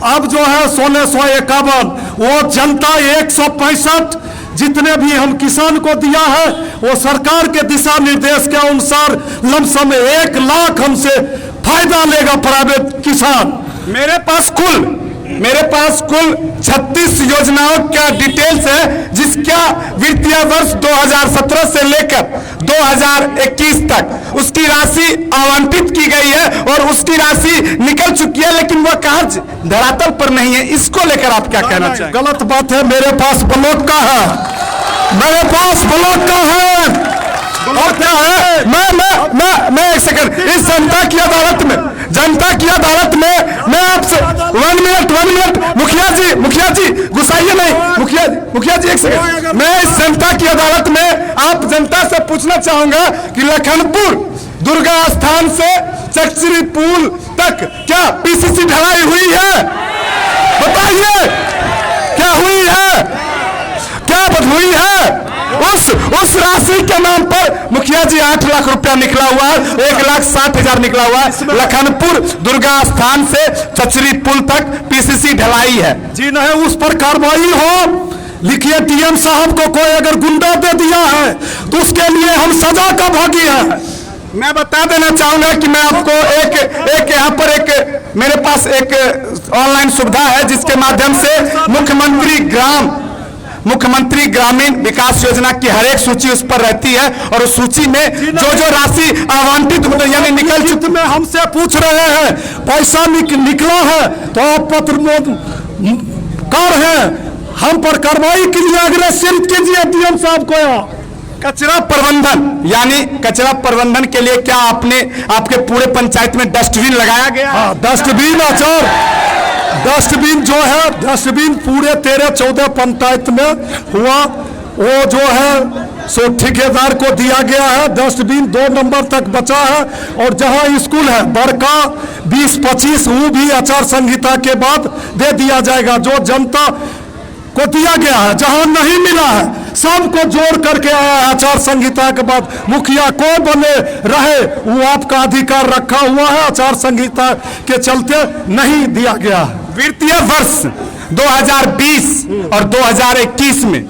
अब जो है 1651, वो जनता 165 जितने भी हम किसान को दिया है वो सरकार के दिशा निर्देश के अनुसार लमसम 1 लाख हमसे फायदा लेगा प्राइवेट किसान। मेरे पास कुल 36 योजनाओं का डिटेल्स है, जिसका वित्तीय वर्ष 2017 से लेकर 2021 तक उसकी राशि आवंटित की गई है और उसकी राशि निकल चुकी है, लेकिन वह कार्य धरातल पर नहीं है। इसको लेकर आप क्या कहना चाहिए? गलत बात है। मेरे पास ब्लॉक का है, मेरे पास ब्लॉक का है। और क्या है? मैं एक सेकंड, इस जनता की अदालत में मैं आपसे 1 मिनट मुखिया जी गुस्साइए नहीं, मुखिया जी एक सेकंड, मैं इस जनता की अदालत में आप जनता से पूछना चाहूंगा कि लखनपुर दुर्गा स्थान से चकचरी पुल तक क्या पीसीसी ढलाई हुई है? बताइए क्या हुई है? क्या हुई है? उस राशि के नाम पर मुखिया जी 8 लाख रुपया निकला हुआ है, 1,60,000 निकला हुआ है। लखनपुर दुर्गा स्थान से चचरी पुल तक पीसीसी ढलाई है। जी नहीं, उस पर कार्रवाई हो। लिखिए डीएम साहब को कोई अगर गुंडा दे दिया है तो उसके लिए हम सजा का भागी है। मैं बता देना चाहूंगा कि मैं आपको एक यहाँ पर एक मेरे पास एक ऑनलाइन सुविधा है, जिसके माध्यम से मुख्यमंत्री ग्रामीण विकास योजना की हर एक सूची उस पर रहती है और उस सूची में जो राशि आवंटित यानी निकल चुकी में हमसे पूछ रहे हैं पैसा निकला है तो आप पत्र कर हैं, हम पर कार्रवाई के लिए अग्रसर कीजिए डीएम साहब को। कचरा प्रबंधन के लिए क्या आपके पूरे पंचायत में डस्टबिन लगाया गया? हाँ, डस्टबिन जो है, डस्टबिन पूरे 13-14 पंचायत में हुआ। वो जो है सो ठेकेदार को दिया गया है। डस्टबिन 2 नंबर तक बचा है और जहां स्कूल है बड़का 20-25 वो भी आचार संहिता के बाद दे दिया जाएगा। जो जनता को दिया गया है, जहां नहीं मिला है सबको जोड़ करके आया है आचार संहिता के बाद। मुखिया को बने रहे वो आपका अधिकार रखा हुआ है, आचार संहिता के चलते नहीं दिया गया। वित्तीय वर्ष 2020 और 2021 में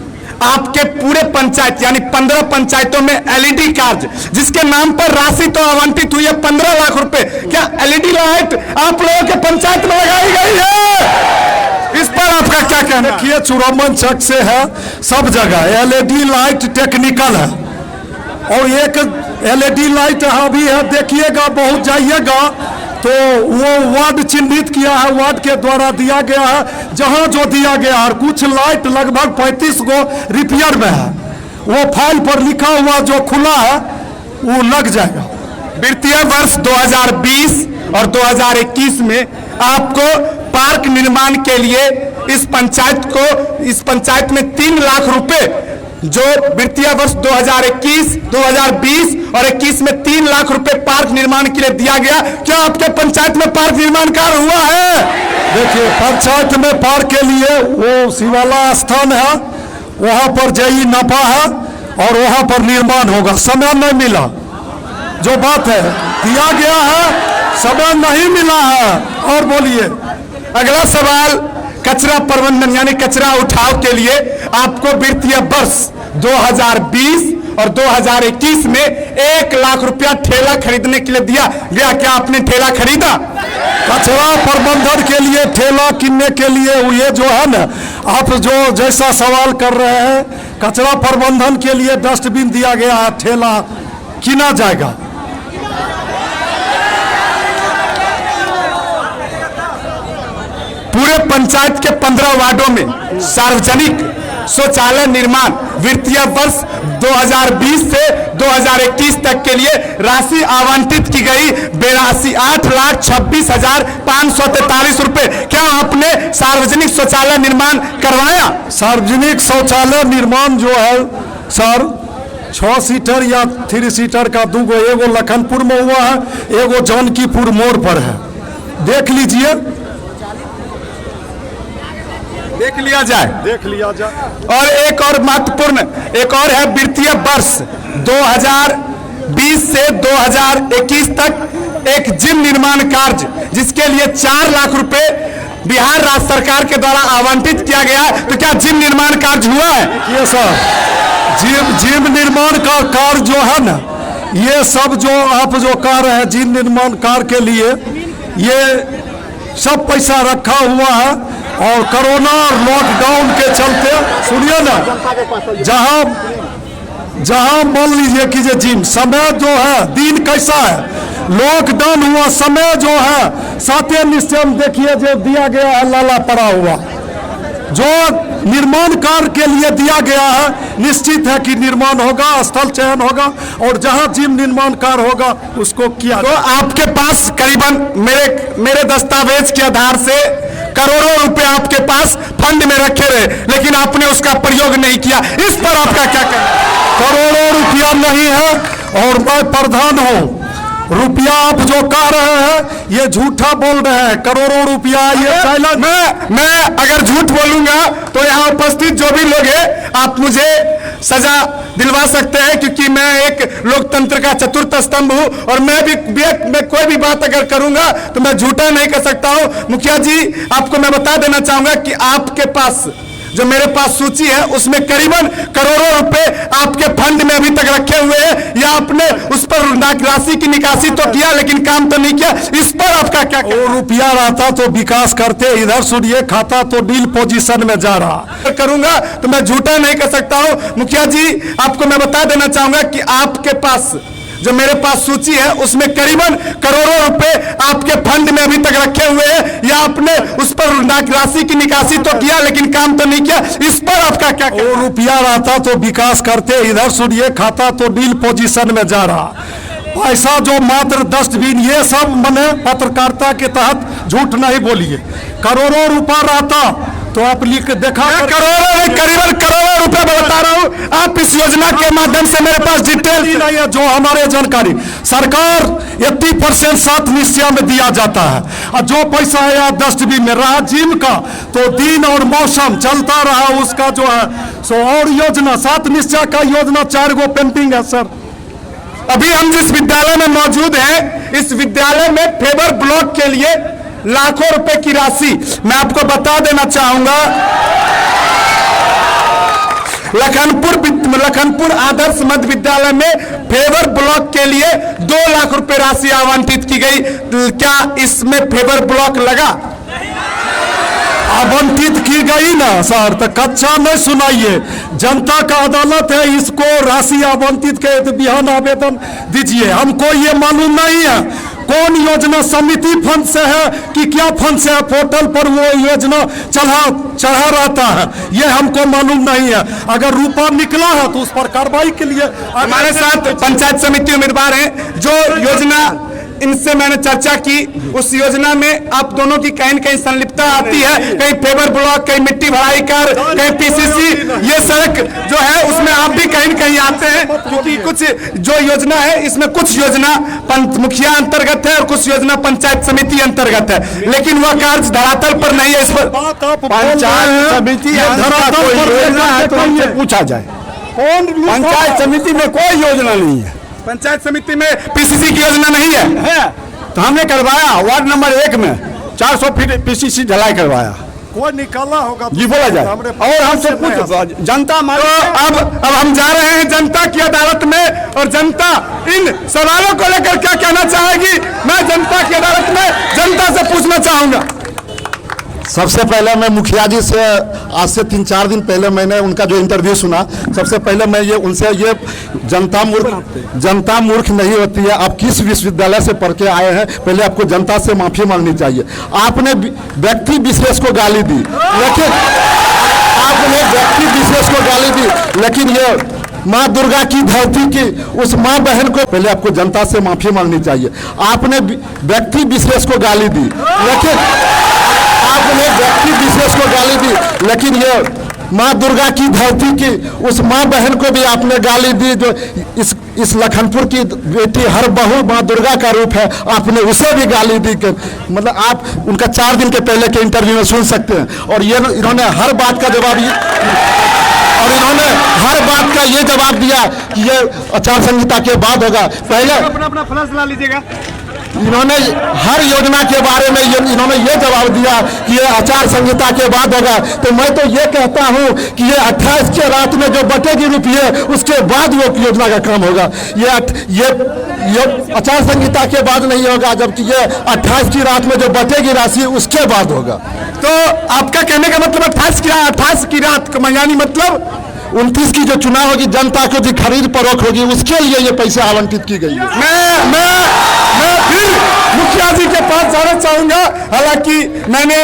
आपके पूरे पंचायत यानी 15 पंचायतों में एलईडी कार्ड जिसके नाम पर राशि तो आवंटित हुई है 15 लाख रुपए, क्या एलईडी लाइट आप लोगों के पंचायत में लगाई गई है? इस पर आपका क्या कहना? देखिए चुरामन चक से है, सब जगह एलईडी लाइट टेक्निकल है और एक एलईडी लाइट यहाँ भी है। देखिएगा, बहुत जाइएगा तो वो वार्ड चिन्हित किया है, वार्ड के द्वारा दिया गया है जहां जो दिया गया है। कुछ लाइट लगभग 35 गो रिपेयर में है, वो फाइल पर लिखा हुआ जो खुला है वो लग जाएगा। वित्तीय वर्ष 2020 और 2021 में आपको पार्क निर्माण के लिए इस पंचायत में 3 लाख रुपए जो वित्तीय वर्ष 2021, 2020 और 21 में 3 लाख रुपए पार्क निर्माण के लिए दिया गया। क्या आपके पंचायत में पार्क निर्माण कार्य हुआ है? देखिए पंचायत में पार्क के लिए वो शिवाला स्थान है, वहां पर जेई नफा है और वहां पर निर्माण होगा। समय नहीं मिला, जो बात है दिया गया है, समय नहीं मिला है। और बोलिए अगला सवाल, कचरा प्रबंधन यानी कचरा उठाव के लिए आपको वित्तीय वर्ष 2020 और 2021 में 1 लाख रुपया ठेला खरीदने के लिए दिया गया। क्या आपने ठेला खरीदा? कचरा प्रबंधन के लिए ठेला किनने के लिए ये जो है ना, आप जो जैसा सवाल कर रहे हैं, कचरा प्रबंधन के लिए डस्टबिन दिया गया है, ठेला किना जाएगा। पूरे पंचायत के 15 वार्डों में सार्वजनिक शौचालय निर्माण वित्तीय वर्ष 2020 से 2021 तक के लिए राशि आवंटित की गई 8,26,543 रुपए। क्या आपने सार्वजनिक शौचालय निर्माण करवाया? सार्वजनिक शौचालय निर्माण जो है सर 6 सीटर या 3 सीटर का दूगो, एगो लखनपुर में हुआ है, एगो जानकीपुर मोड़ पर है, देख लीजिए, देख लिया जाए। और एक और महत्वपूर्ण एक और है वित्तीय वर्ष 2020 से 2021 तक एक जिम निर्माण कार्य जिसके लिए 4 लाख रुपए बिहार राज्य सरकार के द्वारा आवंटित किया गया है। तो क्या जिम निर्माण कार्य हुआ है? ये सर जिम निर्माण का कार्य जो है ना, ये सब जो आप जो कह रहे हैं जिम निर्माण कार्य के लिए ये सब पैसा रखा हुआ है। और कोरोना और लॉकडाउन के चलते सुनिए ना, जहां मान लीजिए कि ये जिम समय जो है दिन कैसा है, लॉकडाउन हुआ समय जो है साते निश्चय देखिए जो दिया गया है लाला पड़ा हुआ, जो निर्माण कार्य के लिए दिया गया है निश्चित है कि निर्माण होगा, स्थल चयन होगा और जहां जिम निर्माण कार्य होगा उसको किया। तो आपके पास करीबन मेरे दस्तावेज के आधार से करोड़ों रुपए आपके पास फंड में रखे रहे, लेकिन आपने उसका प्रयोग नहीं किया। इस पर आपका क्या कहना? करोड़ों रुपया नहीं है और मैं प्रधान हूं। रुपया आप जो कह रहे हैं ये झूठा बोल रहे हैं, करोड़ों रुपया ये मैं अगर झूठ बोलूंगा तो यहाँ उपस्थित जो भी लोग हैं आप मुझे सजा दिलवा सकते हैं, क्योंकि मैं एक लोकतंत्र का चतुर्थ स्तंभ हूं और मैं कोई भी बात अगर करूंगा तो मैं झूठा नहीं कर सकता हूं। मुखिया जी, आपको मैं बता देना चाहूंगा कि आपके पास जो मेरे पास सूची है उसमें करीबन करोड़ों रुपए आपके फंड में अभी तक रखे हुए हैं, या आपने उस पर राशि की निकासी तो किया लेकिन काम तो नहीं किया। इस पर आपका क्या? वो रुपया रहता तो विकास करते, इधर सुनिए खाता तो डील पोजीशन में जा रहा। करूंगा तो मैं झूठा नहीं कर सकता हूं। मुखिया जी, आपको मैं बता देना चाहूंगा कि आपके पास जो मेरे पास सूची है उसमें करीबन करोड़ों रुपए आपके फंड में अभी तक रखे हुए हैं, या आपने उस पर राशि की निकासी तो किया लेकिन काम तो नहीं किया। इस पर आपका क्या? वो रुपया रहता तो विकास करते, इधर सुनिए खाता तो डील पोजीशन में जा रहा। पैसा जो मात्र डस्टबिन, ये सब मैंने पत्रकारिता के तहत झूठ नहीं बोलिए, करोड़ों रुपया रहता तो आप लिख के देखा। करीबन करोड़ों रुपए बता रहा हूं। आप इस योजना के माध्यम से मेरे पास डिटेल नहीं है जो हमारे जानकारी, सरकार 80% 7 निश्चय में दिया जाता है और जो पैसा है डस्टबिन में रहा जिम का तो दिन और मौसम चलता रहा उसका जो है सो। और योजना 7 निश्चय का योजना 4 गो पेंटिंग है सर। अभी हम जिस विद्यालय में मौजूद हैं इस विद्यालय में फेबर ब्लॉक के लिए लाखों रुपए की राशि मैं आपको बता देना चाहूंगा। लखनपुर आदर्श मध्य विद्यालय में फेबर ब्लॉक के लिए 2 लाख रुपए राशि आवंटित की गई। क्या इसमें फेबर ब्लॉक लगा? आवंटित की गई ना सर, तो कच्चा नहीं सुनाइए, जनता का अदालत है, इसको राशि आवंटित के तो बिहान आवेदन दीजिए। हमको ये मालूम नहीं है कौन योजना समिति फंड से है कि क्या फंड से है, पोर्टल पर वो योजना चढ़ा रहता है, ये हमको मालूम नहीं है। अगर रुपया निकला है तो उस पर कार्रवाई के लिए हमारे साथ पंचायत समिति उम्मीदवार हैं। जो योजना इनसे मैंने चर्चा की उस योजना में आप दोनों की कहीं न कहीं संलिप्तता आती है, कहीं फेबर ब्लॉक, कहीं मिट्टी भराई कर, कहीं पीसीसी, ये सड़क जो है उसमें आप भी कहीं न कहीं आते हैं, क्योंकि कुछ जो योजना है इसमें कुछ योजना मुखिया अंतर्गत है और कुछ योजना पंचायत समिति अंतर्गत है, लेकिन वह कार्य धरातल पर नहीं है। इस पर पंचायत समिति पूछा जाए, पंचायत समिति में कोई योजना नहीं है। पंचायत समिति में पीसीसी की योजना नहीं है, तो हमने करवाया वार्ड नंबर 1 में 400 फीट पीसीसी ढलाई करवाया, कोई निकाला होगा जी बोला जाए। और हमसे कुछ जनता तो अब हम जा रहे हैं जनता की अदालत में, और जनता इन सवालों को लेकर क्या कहना चाहेगी, मैं जनता की अदालत में जनता से पूछना चाहूंगा। सबसे पहले मैं मुखिया जी से आज से 3-4 दिन पहले मैंने उनका जो इंटरव्यू सुना, सबसे पहले मैं उनसे जनता मूर्ख नहीं होती है। आप किस विश्वविद्यालय से पढ़ के आए हैं, पहले आपको जनता से माफी मांगनी चाहिए। आपने व्यक्ति विशेष को गाली दी, लेकिन आपने व्यक्ति विशेष को गाली दी, लेकिन ये माँ दुर्गा की धरती की उस माँ बहन को पहले आपको जनता से माफी मांगनी चाहिए। आपने व्यक्ति विशेष को गाली दी, लेकिन आपने व्यक्ति विशेष को गाली दी, लेकिन ये माँ दुर्गा की धरती की उस माँ बहन को भी आपने गाली दी जो इस लखनपुर की बेटी हर बहू माँ दुर्गा का रूप है, आपने उसे भी गाली दी। मतलब आप उनका 4 दिन के पहले के इंटरव्यू में सुन सकते हैं। और ये इन्होंने हर बात का जवाब दिया कि ये आचार संहिता के बाद होगा। पहले अपना फ्लैश ला लीजिएगा। इन्होंने हर योजना के बारे में इन्होंने ये जवाब दिया कि ये आचार संहिता के बाद होगा। तो मैं तो ये कहता हूँ कि ये 28 के रात में जो बटेगी रुपये उसके बाद वो योजना का काम होगा। ये आचार संहिता के बाद नहीं होगा, जबकि ये 28 की रात में जो बटेगी राशि उसके बाद होगा। तो आपका कहने का मतलब 28 की रात यानी मतलब 29 की जो चुनाव होगी, जनता को जो खरीद फरोख्त होगी, उसके लिए ये पैसे आवंटित की गई है। मैं फिर मुखिया जी के पास जाना चाहूंगा। हालांकि मैंने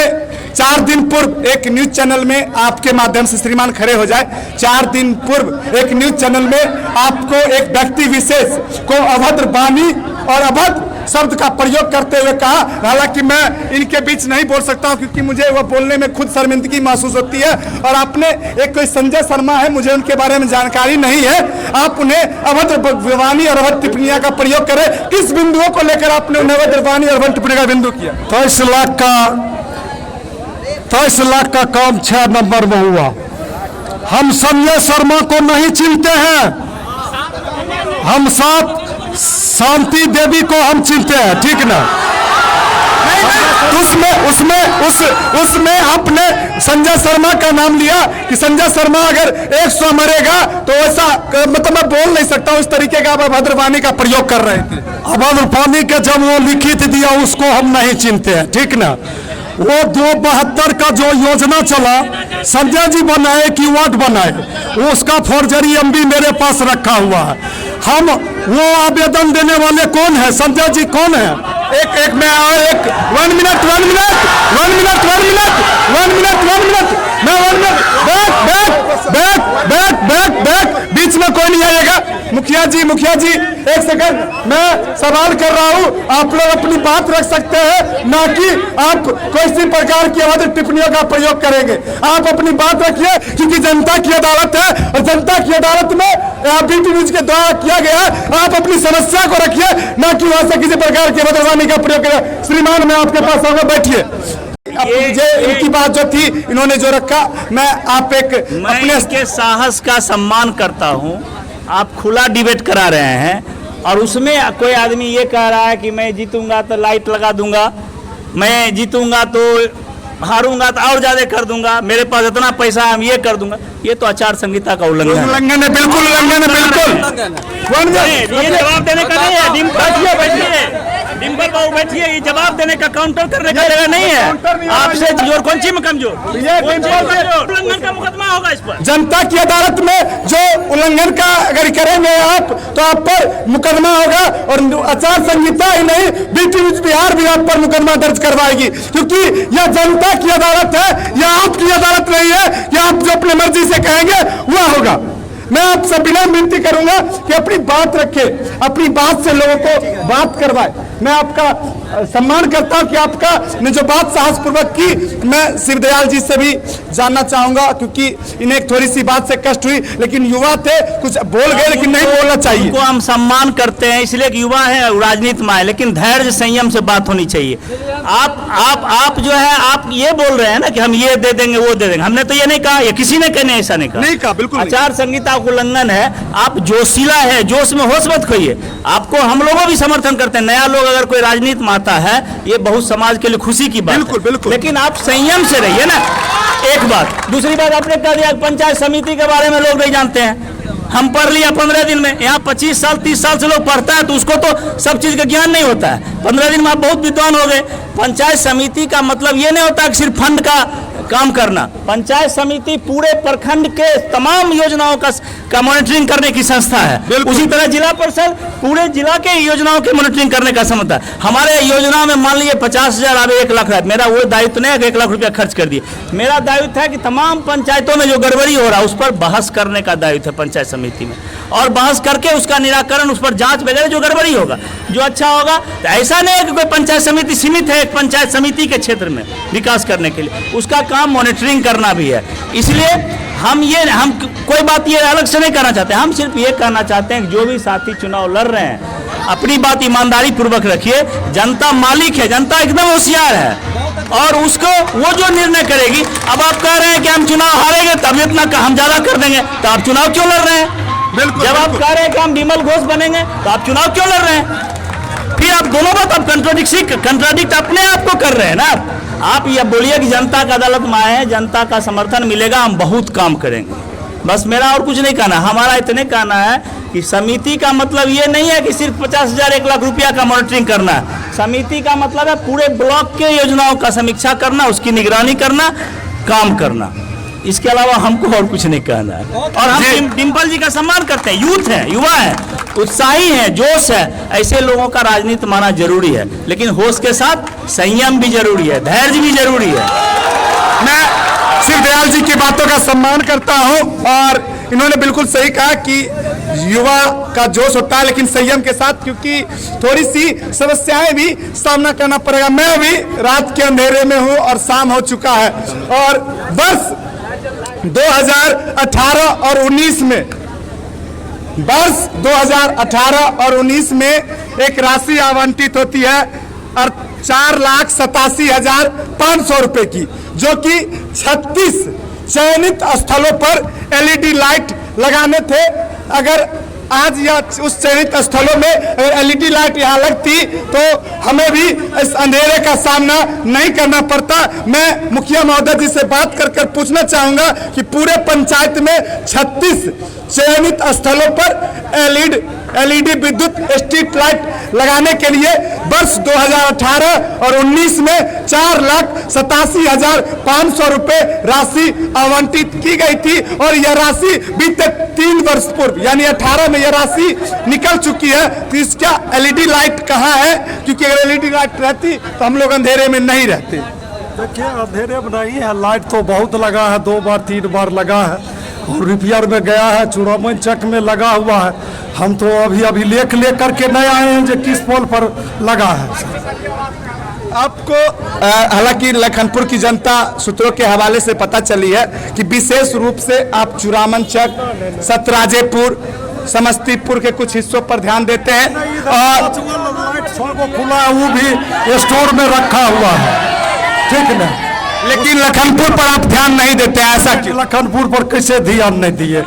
4 दिन पूर्व एक न्यूज चैनल में आपके माध्यम से श्रीमान खड़े हो जाए, 4 दिन पूर्व एक न्यूज चैनल में आपको एक व्यक्ति विशेष को अभद्र वाणी और अभद्र शब्द का प्रयोग करते हुए कहा। हालांकि मैं इनके बीच नहीं बोल सकता हूं क्योंकि मुझे वो बोलने में खुद शर्मिंदगी महसूस होती है। और आपने एक कोई संजय शर्मा है, मुझे उनके बारे में जानकारी नहीं है, आप उन्हें अभद्र वाणी और अभद्र टिप्पणियां का प्रयोग करें। किस बिंदुओं को लेकर आपने उन्हें अभद्र वाणी और अभद्र टिप्पणी का बिंदु किया? 23 लाख का काम 6 नंबर में हुआ। हम संजय शर्मा को नहीं चिनते हैं, हम साथ शांति देवी को हम चिनते हैं, ठीक ना? उसमें आपने संजय शर्मा का नाम लिया कि संजय शर्मा अगर 100 मरेगा तो ऐसा मतलब मैं बोल नहीं सकता हूं, इस तरीके का आप अभद्र वाणी का प्रयोग कर रहे थे। अभद्र वाणी का जब वो लिखित दिया उसको हम नहीं चिनते हैं, ठीक ना? वो 272 का जो योजना चला, संजय जी बनाए कि वार्ड बनाए, उसका फॉर्जरी एमबी मेरे पास रखा हुआ है। हम वो आवेदन देने वाले कौन है? संजय जी कौन है? एक मैं वन मिनट बीच में कोई नहीं आएगा। मुखिया जी एक सेकंड, मैं सवाल कर रहा हूं, आप लोग अपनी बात रख सकते हैं, ना कि आप किसी प्रकार की अभद्र टिप्पणियों का प्रयोग करेंगे। आप अपनी बात रखिए क्योंकि जनता की अदालत है और जनता की अदालत में बीटी न्यूज के द्वारा किया गया। आप अपनी समस्या को रखिए, ना कि वहां से किसी प्रकार की अभद्र वाणी का प्रयोग करें। श्रीमान मैं आपके पास आऊंगा, बैठिए। मुझे इनकी बात जो थी, इन्होंने जो रखा, मैं अपने साहस का सम्मान करता हूं। आप खुला डिबेट करा रहे हैं और उसमें कोई आदमी ये कह रहा है कि मैं जीतूंगा तो लाइट लगा दूंगा, मैं जीतूंगा तो हारूंगा तो और ज्यादा कर दूंगा, मेरे पास इतना पैसा है हम ये कर दूंगा। ये तो आचार संहिता का उल्लंघन है। बिल्कुल उल्लंघन है, बिल्कुल। ये जवाब देने का नहीं है। डिम्पल बाबू बैठिए, ये जवाब देने का काउंटर करने का जगह नहीं है। आपसे जोर कौन सी में कमजोर? उल्लंघन का मुकदमा होगा इस पर। जनता की अदालत में जो उल्लंघन का अगर करेंगे आप तो आप पर मुकदमा होगा। और आचार संहिता ही नहीं, बीटी न्यूज बिहार भी आप पर मुकदमा दर्ज करवाएगी, क्योंकि यह जनता की अदालत है, यह आपकी अदालत नहीं है कि आप जो अपनी मर्जी से कहेंगे वह होगा। मैं आप सभी ने विनती करूंगा कि अपनी बात रखें, अपनी बात से लोगों को बात करवाए। मैं आपका सम्मान करता हूं कि आपका ने जो बात साहसपूर्वक की। मैं शिवदयाल जी से भी जानना चाहूंगा क्योंकि इन्हें थोड़ी सी बात से कष्ट हुई, लेकिन युवा थे, कुछ बोल गए लेकिन नहीं बोलना चाहिए। उनको हम सम्मान करते हैं इसलिए कि युवा है, राजनीति में है, लेकिन धैर्य संयम से बात होनी चाहिए। आप जो है आप ये बोल रहे हैं ना कि हम ये दे देंगे वो दे देंगे, हमने तो ये नहीं कहा, ये किसी ने कहने ऐसा नहीं कहा। बिल्कुल आचार संहिता का उल्लंघन है। आप जोशीला है, जोश में होश मत खोइए। आपको हम लोगों भी समर्थन करते हैं। नया लोग अगर कोई राजनीति में आता है, ये बहुत समाज के लिए खुशी की बात है। बिल्कुल। लेकिन आप संयम से रहिए ना, एक बात। दूसरी बात आपने कह दिया पंचायत समिति के बारे में लोग नहीं जानते हैं। हम पढ़ लिया 15 दिन में, यहाँ 25 साल 30 साल से लोग पढ़ता है तो उसको तो सब चीज का ज्ञान नहीं होता है। 15 दिन में आप बहुत विद्वान हो गए। पंचायत समिति का मतलब ये नहीं होता कि सिर्फ फंड का काम करना। पंचायत समिति पूरे प्रखंड के तमाम योजनाओं का मॉनिटरिंग करने की संस्था है। उसी तरह जिला परिषद पूरे जिला के योजनाओं के मॉनिटरिंग करने का संस्था है। हमारे योजना में मान लीजिए 50,000 आवे 1 लाख है, मेरा वो दायित्व नहीं है कि 1 लाख रुपया खर्च कर दिए। मेरा दायित्व है कि तमाम पंचायतों में जो गड़बड़ी हो रहा है उस पर बहस करने का दायित्व है पंचायत समिति में, और बहस करके उसका निराकरण, उस पर जांच वगैरह जो गड़बड़ी होगा, जो अच्छा होगा। तो ऐसा नहीं है कि कोई पंचायत समिति सीमित है एक पंचायत समिति के क्षेत्र में विकास करने के लिए, उसका काम मॉनिटरिंग करना भी है। इसलिए हम कोई बात ये अलग से नहीं करना चाहते, हम सिर्फ ये कहना चाहते हैं कि जो भी साथी चुनाव लड़ रहे हैं अपनी बात ईमानदारी पूर्वक रखिए। जनता मालिक है, जनता एकदम होशियार है और उसको वो जो निर्णय करेगी। अब आप कह रहे हैं कि हम चुनाव हारेंगे तब इतना हम ज्यादा कर देंगे, तो आप चुनाव क्यों लड़ रहे हैं? जब आप कह रहे हैं कि हम विमल घोष बनेंगे तो आप चुनाव क्यों लड़ रहे हैं? फिर आप दोनों बात आप कंट्राडिक्ट अपने आप को कर रहे हैं ना। आप ये बोलिए कि जनता का अदालत में आए हैं, जनता का समर्थन मिलेगा, हम बहुत काम करेंगे। बस मेरा और कुछ नहीं कहना, हमारा इतने कहना है कि समिति का मतलब ये नहीं है कि सिर्फ 50,000 1 लाख रुपया का मॉनिटरिंग करना है। समिति का मतलब है पूरे ब्लॉक के योजनाओं का समीक्षा करना, उसकी निगरानी करना, काम करना। इसके अलावा हमको और कुछ नहीं कहना है। और हम डिम्पल जी का सम्मान करते हैं, यूथ है, युवा है, उत्साही है, जोश है। ऐसे लोगों का राजनीति माना जरूरी है, लेकिन होश के साथ संयम भी जरूरी है, धैर्य भी जरूरी है। मैं शिवदयाल जी की बातों का सम्मान करता हूं और इन्होंने बिल्कुल सही कहा कि युवा का जोश होता है लेकिन संयम के साथ, क्योंकि थोड़ी सी समस्याएं भी सामना करना पड़ेगा। मैं अभी रात के अंधेरे में हूं और शाम हो चुका है और वर्ष 2018 और 19 में एक राशि आवंटित होती है और 4,87,500 रुपए की, जो कि 36 चयनित स्थलों पर LED लाइट लगाने थे। अगर आज या उस चयनित स्थलों में LED लाइट यहाँ लगती तो हमें भी इस अंधेरे का सामना नहीं करना पड़ता। मैं मुखिया महोदय जी से बात कर पूछना चाहूंगा कि पूरे पंचायत में 36 चयनित स्थलों पर LED विद्युत स्ट्रीट लाइट लगाने के लिए वर्ष 2018 और 19 में 4,87,500 रुपए राशि आवंटित की गई थी और यह राशि बीते 3 वर्ष पूर्व यानी 18 में यह राशि निकल चुकी है। तो इसका LED लाइट कहाँ है? क्योंकि अगर LED लाइट रहती तो हम लोग अंधेरे में नहीं रहते। देखिए अंधेरे में नहीं है, लाइट तो बहुत लगा है, 2 बार 3 बार लगा है और रिपेयर में गया है, चूड़ामन चक में लगा हुआ है। हम तो अभी लेख करके नहीं आए हैं जो किस पोल पर लगा है। आपको हालांकि लखनपुर की जनता सूत्रों के हवाले से पता चली है कि विशेष रूप से आप चूड़ामन चक, सतराजेपुर, समस्तीपुर के कुछ हिस्सों पर ध्यान देते हैं और खुला है वो भी स्टोर में रखा हुआ है, ठीक ना। लेकिन लखनपुर पर आप ध्यान नहीं देते, ऐसा क्यों? लखनपुर पर कैसे ध्यान नहीं दिए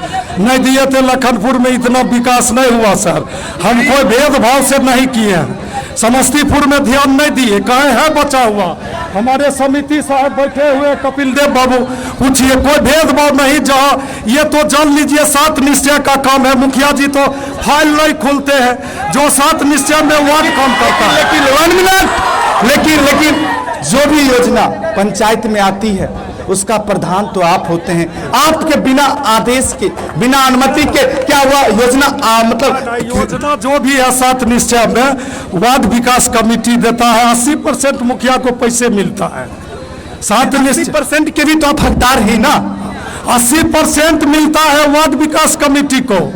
थे? लखनपुर में इतना विकास नहीं हुआ सर, हम कोई भेदभाव से नहीं किए हैं। समस्तीपुर में ध्यान नहीं दिए, कहाँ है बचा हुआ? हमारे समिति साहब बैठे हुए कपिल देव बाबू, पूछिए, कोई भेदभाव नहीं। जहाँ ये तो जान लीजिए 7 निश्चय का काम है, मुखिया जी तो फाइल नहीं खोलते हैं, जो 7 निश्चय में वार्ड काम करता है। लेकिन जो भी योजना पंचायत में आती है उसका प्रधान तो आप होते हैं। आपके बिना आदेश के, बिना अनुमति के क्या हुआ योजना योजना जो भी है 7 निश्चय में वार्ड विकास कमेटी देता है। 80% मुखिया को पैसे मिलता है। 80% के भी तो आप हकदार ही ना। 80% मिलता है वार्ड विकास कमेटी को,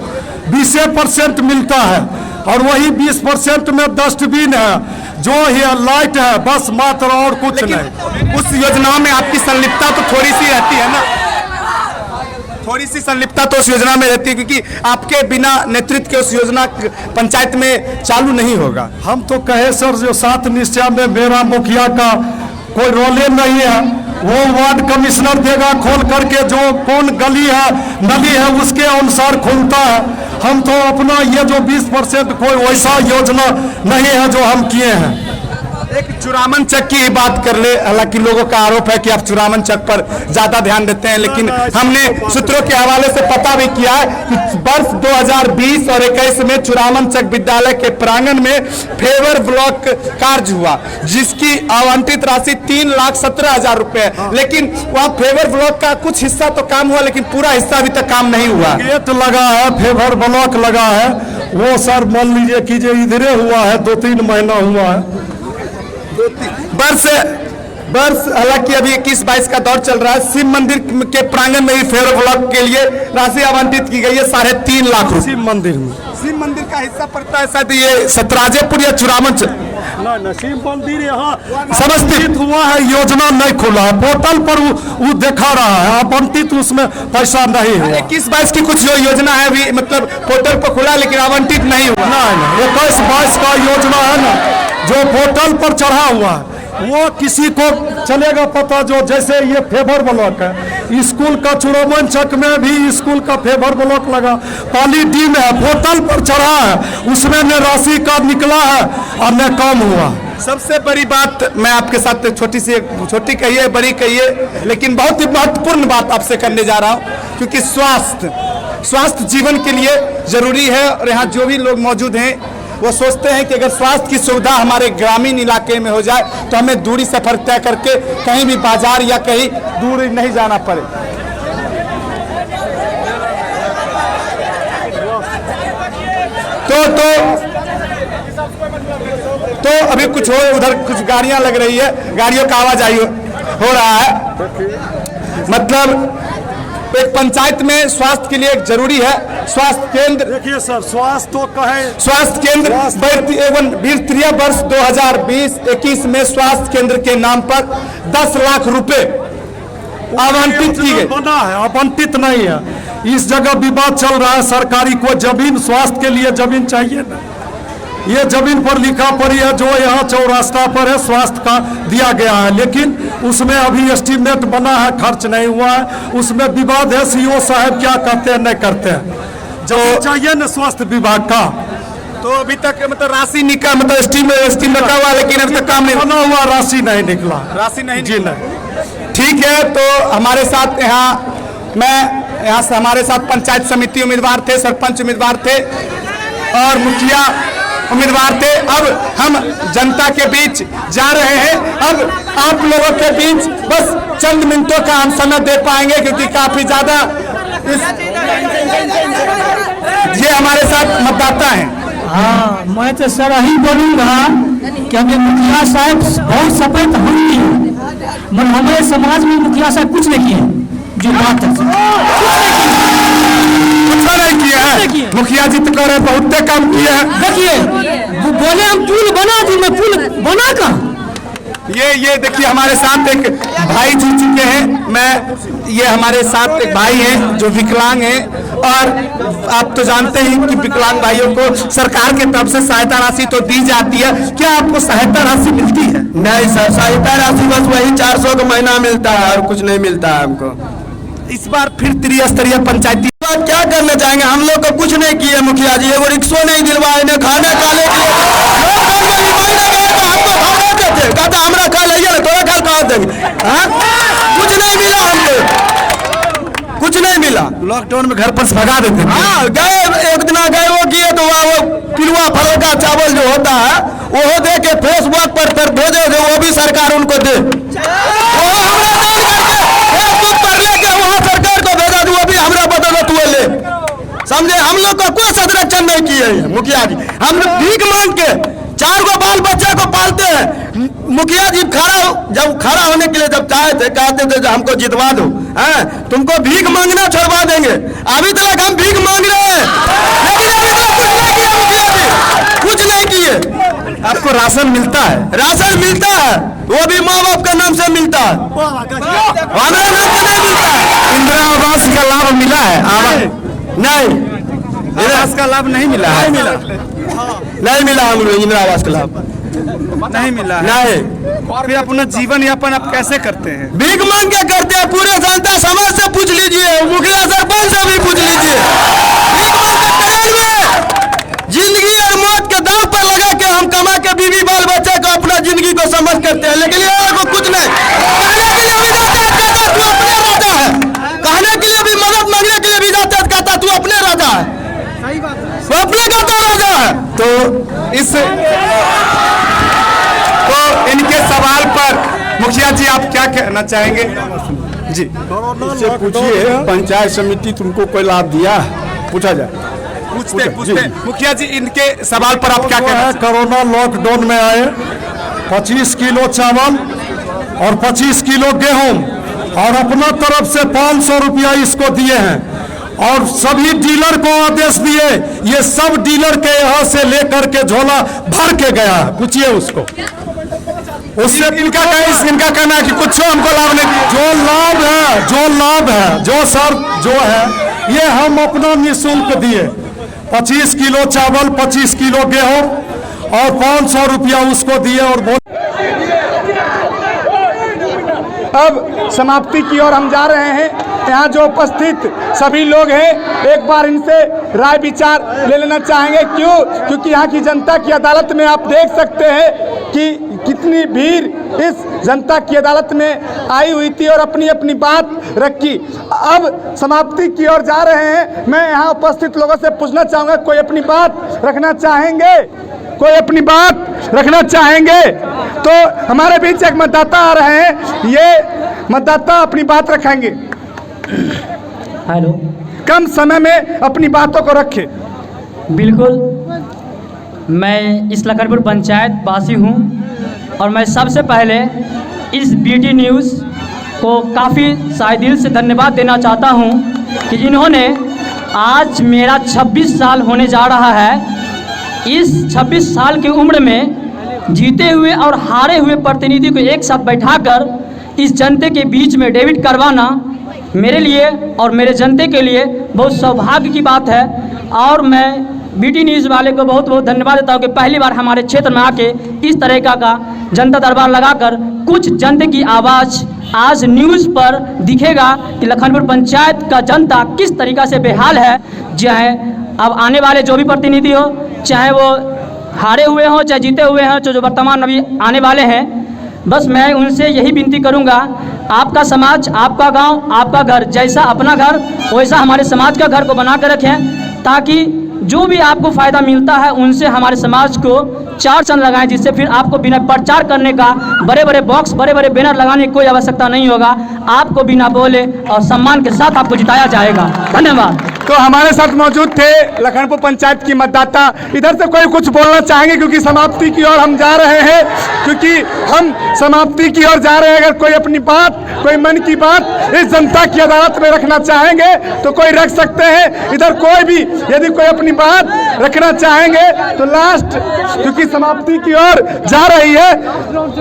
20% मिलता है और वही 20% में डस्टबिन है, जो है लाइट है, बस मात्र और कुछ नहीं। उस योजना में आपकी संलिप्तता तो थोड़ी सी रहती है ना, थोड़ी सी संलिप्तता तो उस योजना में रहती है, क्योंकि आपके बिना नेतृत्व के उस योजना पंचायत में चालू नहीं होगा। हम तो कहे सर जो 7 निश्चय में मेरा मुखिया का कोई रोले नहीं है, वो वार्ड कमिश्नर देगा खोल करके, जो कौन गली है नली है उसके अनुसार खुलता है। हम तो अपना ये जो 20% कोई वैसा योजना नहीं है जो हम किए हैं। एक चुरामन चक की ही बात कर ले। हालांकि लोगों का आरोप है कि आप चुरामन चक पर ज्यादा ध्यान देते हैं, लेकिन हमने सूत्रों के हवाले से पता भी किया है कि वर्ष 2020 और 21 में चुरामन चक विद्यालय के प्रांगण में फेवर ब्लॉक कार्य हुआ, जिसकी आवंटित राशि 3,17,000 रुपए, लेकिन वहाँ फेवर ब्लॉक का कुछ हिस्सा तो काम हुआ, लेकिन पूरा हिस्सा अभी तक काम नहीं हुआ। गेट लगा है, फेवर ब्लॉक लगा है, वो सर मान लीजिए कि जो इधरे हुआ है 2-3 महीना हुआ है। वर्ष हालांकि अभी 21-22 का दौर चल रहा है। शिव मंदिर के प्रांगण में ही फेवर ब्लॉक के लिए राशि आवंटित की गई है 3.5 लाख रुपए। शिव मंदिर में शिव मंदिर का हिस्सा पड़ता है शायद ये सतराजेपुर या चुरामन चक। ना शिव मंदिर यहाँ समस्थित हुआ है, योजना नहीं खुला है, पोर्टल पर वो दिखा रहा है, आवंटित उसमें पैसा नहीं हुआ। 21-22 की कुछ जो योजना है अभी मतलब पोर्टल पर खुला, लेकिन आवंटित नहीं हुआ। नहीं 21-22 का योजना है ना, जो पोर्टल पर चढ़ा हुआ है वो किसी को चलेगा पता। जो जैसे ये फेवर ब्लॉक है, स्कूल का चुरामन चक में भी स्कूल का फेवर ब्लॉक लगा, पाली डी में पोर्टल पर चढ़ा है, उसमें न राशि का निकला है और न काम हुआ। सबसे बड़ी बात मैं आपके साथ छोटी कहिए बड़ी कहिए, लेकिन बहुत ही महत्वपूर्ण बात आपसे करने जा रहा हूं, क्योंकि स्वास्थ्य जीवन के लिए जरूरी है। और यहाँ जो भी लोग मौजूद हैं वो सोचते हैं कि अगर स्वास्थ्य की सुविधा हमारे ग्रामीण इलाके में हो जाए तो हमें दूरी सफर तय करके कहीं भी बाजार या कहीं दूर नहीं जाना पड़े। तो अभी कुछ हो, उधर कुछ गाड़ियां लग रही है, गाड़ियों का आवाजाही हो रहा है। मतलब एक पंचायत में स्वास्थ्य के लिए एक जरूरी है स्वास्थ्य केंद्र। देखिए सर, स्वास्थ्य तो कहे स्वास्थ्य केंद्र एवं वीरत्रिया वर्ष 2020-21 में स्वास्थ्य केंद्र के नाम पर 10 लाख रुपए आवंटित की गई। बना है, आवंटित नहीं है। इस जगह विवाद चल रहा है, सरकारी को जमीन स्वास्थ्य के लिए जमीन चाहिए ना, ये जमीन पर लिखा पड़ी है जो यहाँ चौरास्ता पर है, स्वास्थ्य का दिया गया है, लेकिन उसमें अभी एस्टीमेट बना है, खर्च नहीं हुआ है, उसमें विवाद है। सीओ साहब क्या करते हैं नहीं करते हैं, जो चाहिए ना स्वास्थ्य विभाग का। तो अभी तक मतलब राशि निकला, मतलब स्टीम रखा हुआ, लेकिन अभी तक काम नहीं बना हुआ, राशि नहीं निकला, राशि नहीं जी नहीं। ठीक है, तो हमारे साथ यहाँ से हमारे साथ पंचायत समिति उम्मीदवार थे, सरपंच उम्मीदवार थे और मुखिया उम्मीदवार थे। अब हम जनता के बीच जा रहे हैं। अब आप लोगों के बीच बस चंद मिनटों का हम समय दे पाएंगे, क्योंकि काफी ज्यादा ये हमारे साथ मतदाता हैं। हाँ, मैं तो सर यही बोलूँगा कि हमें मुखिया साहब बहुत सफल हम किए, मगर हमारे समाज में मुखिया साहब कुछ नहीं किए। जो बात है नहीं किया है, मुखिया जी तो कह रहे बहुत काम किए हैं। देखिए वो बोले हम पुल बना दी, मैं पुल बना कहाँ। ये देखिए हमारे साथ एक भाई जुड़ चुके हैं। ये हमारे साथ एक भाई हैं जो विकलांग हैं, और आप तो जानते हैं कि विकलांग भाइयों को सरकार की तरफ से सहायता राशि तो दी जाती है। क्या आपको सहायता राशि मिलती है? नहीं सर, सहायता राशि बस वही 400 का महीना मिलता है और कुछ नहीं मिलता है हमको। इस बार फिर त्रिस्तरीय पंचायती क्या करना चाहेंगे? हम लोग को कुछ नहीं किए मुखिया जी, एगो रिक्शो नहीं दिलवाए, ने खाने काले कहता हमरा खा लिया ना, थोड़ा खा कहा देंगे। कुछ नहीं मिला हमको, कुछ नहीं मिला। लॉकडाउन में घर पर से भगा देते। हाँ गए, एक दिन गए वो किए तो वो पिलुआ फरोका चावल जो होता है वो दे के फेसबुक पर भेजे थे, वो भी सरकार उनको दे। समझे, हम लोग का कोई संरक्षण नहीं किए हैं मुखिया जी। हम लोग भीख मांग के 4 गो बाल बच्चे को पालते हैं। मुखिया जी जब खड़ा होने के लिए जब चाहे थे, कहते थे हमको जितवा दो, तुमको भीख मांगना छोड़वा देंगे। अभी तक हम भीख मांग रहे हैं, लेकिन अभी तक कुछ नहीं किया मुखिया जी, कुछ नहीं किए। आपको राशन मिलता है? राशन मिलता है, वो भी माँ बाप के नाम से मिलता है, हमारे नाम से नहीं मिलता है। इंदिरा आवास का लाभ मिला है? नहीं, आवास का लाभ नहीं मिला है। नहीं मिला हम लोग इंदिरा आवास का लाभ नहीं मिला है। नहीं, फिर अपना जीवन यापन आप कैसे करते हैं? भीख मांग के करते हैं। पूरे जनता समाज से पूछ लीजिए, मुखिया सरपंच से भी पूछ लीजिए। भीख मांग के करेंगे, जिंदगी और मौत के दांव पर लगा के हम कमा के बीवी बाल बच्चे को अपना जिंदगी को तो इनके सवाल पर मुखिया जी आप क्या कहना चाहेंगे? जी इससे पूछिए, पंचायत समिति तुमको कोई लाभ दिया? पूछा जाए, पूछते मुखिया जी इनके सवाल पर आप क्या कहना चाहेंगे? कोरोना लॉकडाउन में आए 25 किलो चावल और 25 किलो गेहूं और अपना तरफ से 500 रुपया इसको दिए हैं और सभी डीलर को आदेश दिए, ये सब डीलर के यहाँ से लेकर के झोला भर के गया है। पूछिए उसको, उससे इनका कहना है कि कुछ हमको लाभ नहीं दिया। जो लाभ है जो सर जो है ये हम अपना निःशुल्क दिए। 25 किलो चावल, 25 किलो गेहूं और 500 रुपया उसको दिए। और अब समाप्ति की ओर हम जा रहे हैं। यहाँ जो उपस्थित सभी लोग हैं, एक बार इनसे राय विचार ले लेना चाहेंगे। क्यों? क्योंकि यहाँ की जनता की अदालत में आप देख सकते हैं कि कितनी भीड़ इस जनता की अदालत में आई हुई थी और अपनी अपनी बात रखी। अब समाप्ति की ओर जा रहे हैं। मैं यहाँ उपस्थित लोगों से पूछना चाहूँगा, कोई अपनी बात रखना चाहेंगे? कोई अपनी बात रखना चाहेंगे? तो हमारे बीच एक मतदाता आ रहे हैं, ये मतदाता अपनी बात रखेंगे। हेलो, कम समय में अपनी बातों को रखें। बिल्कुल, मैं इस लखनपुर पंचायत वासी हूँ और मैं सबसे पहले इस बीटी न्यूज़ को काफ़ी शायद दिल से धन्यवाद देना चाहता हूँ कि इन्होंने आज मेरा 26 साल होने जा रहा है। इस 26 साल की उम्र में जीते हुए और हारे हुए प्रतिनिधि को एक साथ बैठाकर इस जनता के बीच में डेबिट करवाना मेरे लिए और मेरे जनता के लिए बहुत सौभाग्य की बात है। और मैं बीटी न्यूज़ वाले को बहुत बहुत धन्यवाद देता हूँ कि पहली बार हमारे क्षेत्र में आके इस तरह का जनता दरबार लगाकर कुछ जनता की आवाज़ आज न्यूज़ पर दिखेगा कि लखनपुर पंचायत का जनता किस तरीक़ा से बेहाल है। चाहे अब आने वाले जो भी प्रतिनिधि हो, चाहे वो हारे हुए हों चाहे जीते हुए हों, जो वर्तमान अभी आने वाले हैं, बस मैं उनसे यही विनती करूंगा, आपका समाज, आपका गांव, आपका घर, जैसा अपना घर वैसा हमारे समाज का घर को बना कर रखें, ताकि जो भी आपको फ़ायदा मिलता है उनसे हमारे समाज को चार चंद लगाएं, जिससे फिर आपको बिना प्रचार करने का, बड़े बड़े बॉक्स, बड़े बड़े बैनर लगाने की कोई आवश्यकता नहीं होगा। आपको बिना बोले और सम्मान के साथ आपको जिताया जाएगा। धन्यवाद। तो हमारे साथ मौजूद थे लखनपुर पंचायत की मतदाता। इधर से कोई कुछ बोलना चाहेंगे? क्योंकि समाप्ति की ओर हम जा रहे हैं, क्योंकि हम समाप्ति की ओर जा रहे हैं। अगर कोई अपनी बात, कोई मन की बात इस जनता की अदालत में रखना चाहेंगे तो कोई रख सकते हैं। इधर कोई भी यदि कोई अपनी बात रखना चाहेंगे तो लास्ट, क्योंकि समाप्ति की ओर जा रही है।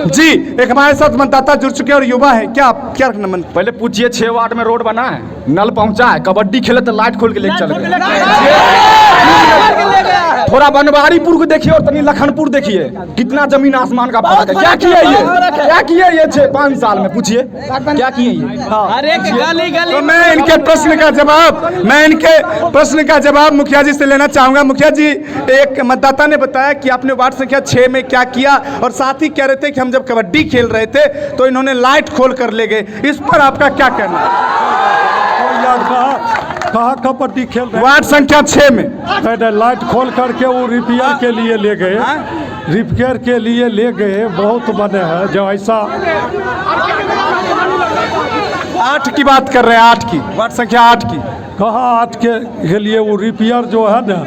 जी, एक हमारे साथ मतदाता जुड़ चुके और युवा है, क्या रखना मन? पहले पूछिए 6 वार्ड में रोड बना है, नल पहुंचा है, कबड्डी खेले तो लाइट खोल के लेके चले गए। थोड़ा बनवारीपुर को देखिए और तनी लखनपुर देखिए, कितना जमीन आसमान का फर्क है। क्या किए ये 5 साल में? पूछिए क्या किए ये? तो मैं इनके प्रश्न का जवाब मुखिया जी से लेना चाहूंगा। मुखिया जी, एक मतदाता ने बताया कि आपने वार्ड संख्या 6 में क्या किया, और साथ ही कह रहे थे कि हम जब कबड्डी खेल रहे थे तो इन्होंने लाइट खोल कर ले गए। इस पर आपका क्या कहना है? कहाँ कबड्डी खेल रहे? वार्ड संख्या 6 में लाइट खोल करके वो रिपेयर के लिए ले गए, रिपेयर के लिए ले गए। बहुत बने हैं जो ऐसा 8 की बात कर रहे हैं, 8 की, वार्ड संख्या 8 की। कहाँ 8 के लिए वो रिपेयर जो है ना,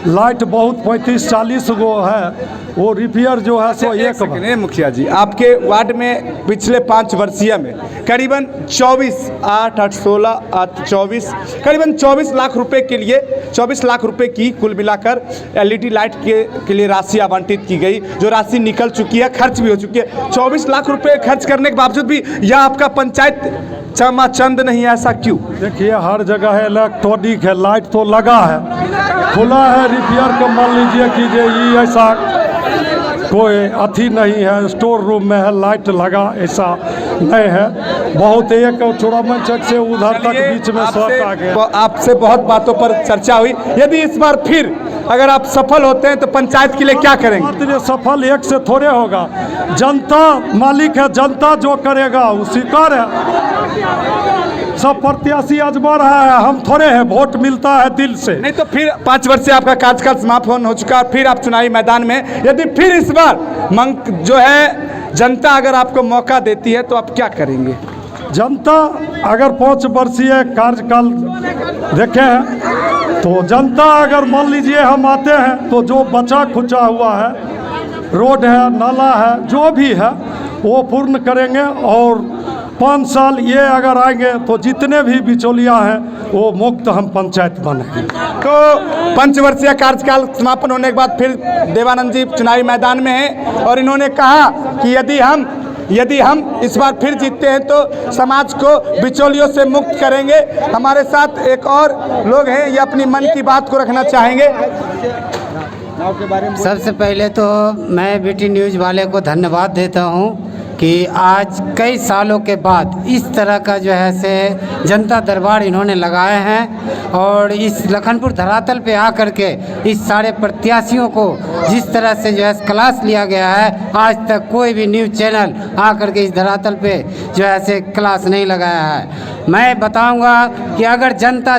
लाइट बहुत 35-40 गो है, वो रिपेयर जो है सो एक बार। मुखिया जी, आपके वार्ड में पिछले 5 वर्षीय में करीबन 24 करीबन 24 लाख रुपए के लिए 24 लाख रुपए की कुल मिलाकर LED लाइट के लिए राशि आवंटित की गई, जो राशि निकल चुकी है, खर्च भी हो चुकी है। 24 लाख रुपए खर्च करने के बावजूद भी यह आपका पंचायत चमाचंद नहीं, ऐसा क्यों? देखिए, हर जगह है इलेक्ट्रॉनिक है, लाइट तो लगा है, खुला है, रिपेयर का मान लीजिए कि ये ऐसा कोई अथी नहीं है, स्टोर रूम में है, लाइट लगा ऐसा नहीं है। बहुत एक चौड़ामन चौक से उधर तक बीच में शॉर्ट आ गया। आपसे बहुत बातों पर चर्चा हुई। यदि इस बार फिर अगर आप सफल होते हैं तो पंचायत के लिए क्या करेंगे? सफल एक से थोड़े होगा, जनता मालिक है, जनता जो करेगा उसी का है। सब प्रत्याशी आजमा रहा है, हम थोड़े हैं, वोट मिलता है दिल से। नहीं तो फिर 5 वर्ष से आपका कार्यकाल समाप्त हो चुका है, फिर आप चुनावी मैदान में, यदि फिर इस बार जो है जनता अगर आपको मौका देती है तो आप क्या करेंगे? जनता अगर 5 वर्षीय कार्यकाल देखे हैं तो जनता अगर मान लीजिए हम आते हैं तो जो बचा खुचा हुआ है, रोड है, नाला है, जो भी है वो पूर्ण करेंगे। और 5 साल ये अगर आएंगे तो जितने भी बिचौलिया हैं वो मुक्त हम पंचायत बनेंगे। तो 5 वर्षीय कार्यकाल समापन होने के बाद फिर देवानंद जी चुनावी मैदान में हैं और इन्होंने कहा कि यदि हम इस बार फिर जीतते हैं तो समाज को बिचौलियों से मुक्त करेंगे। हमारे साथ एक और लोग हैं, ये अपनी मन की बात को रखना चाहेंगे। सबसे पहले तो मैं बीटी न्यूज़ वाले को धन्यवाद देता हूं कि आज कई सालों के बाद इस तरह का जो है से जनता दरबार इन्होंने लगाए हैं और इस लखनपुर धरातल पे आकर के इस सारे प्रत्याशियों को जिस तरह से जो है क्लास लिया गया है, आज तक कोई भी न्यूज़ चैनल आकर के इस धरातल पे जो है से क्लास नहीं लगाया है। मैं बताऊंगा कि अगर जनता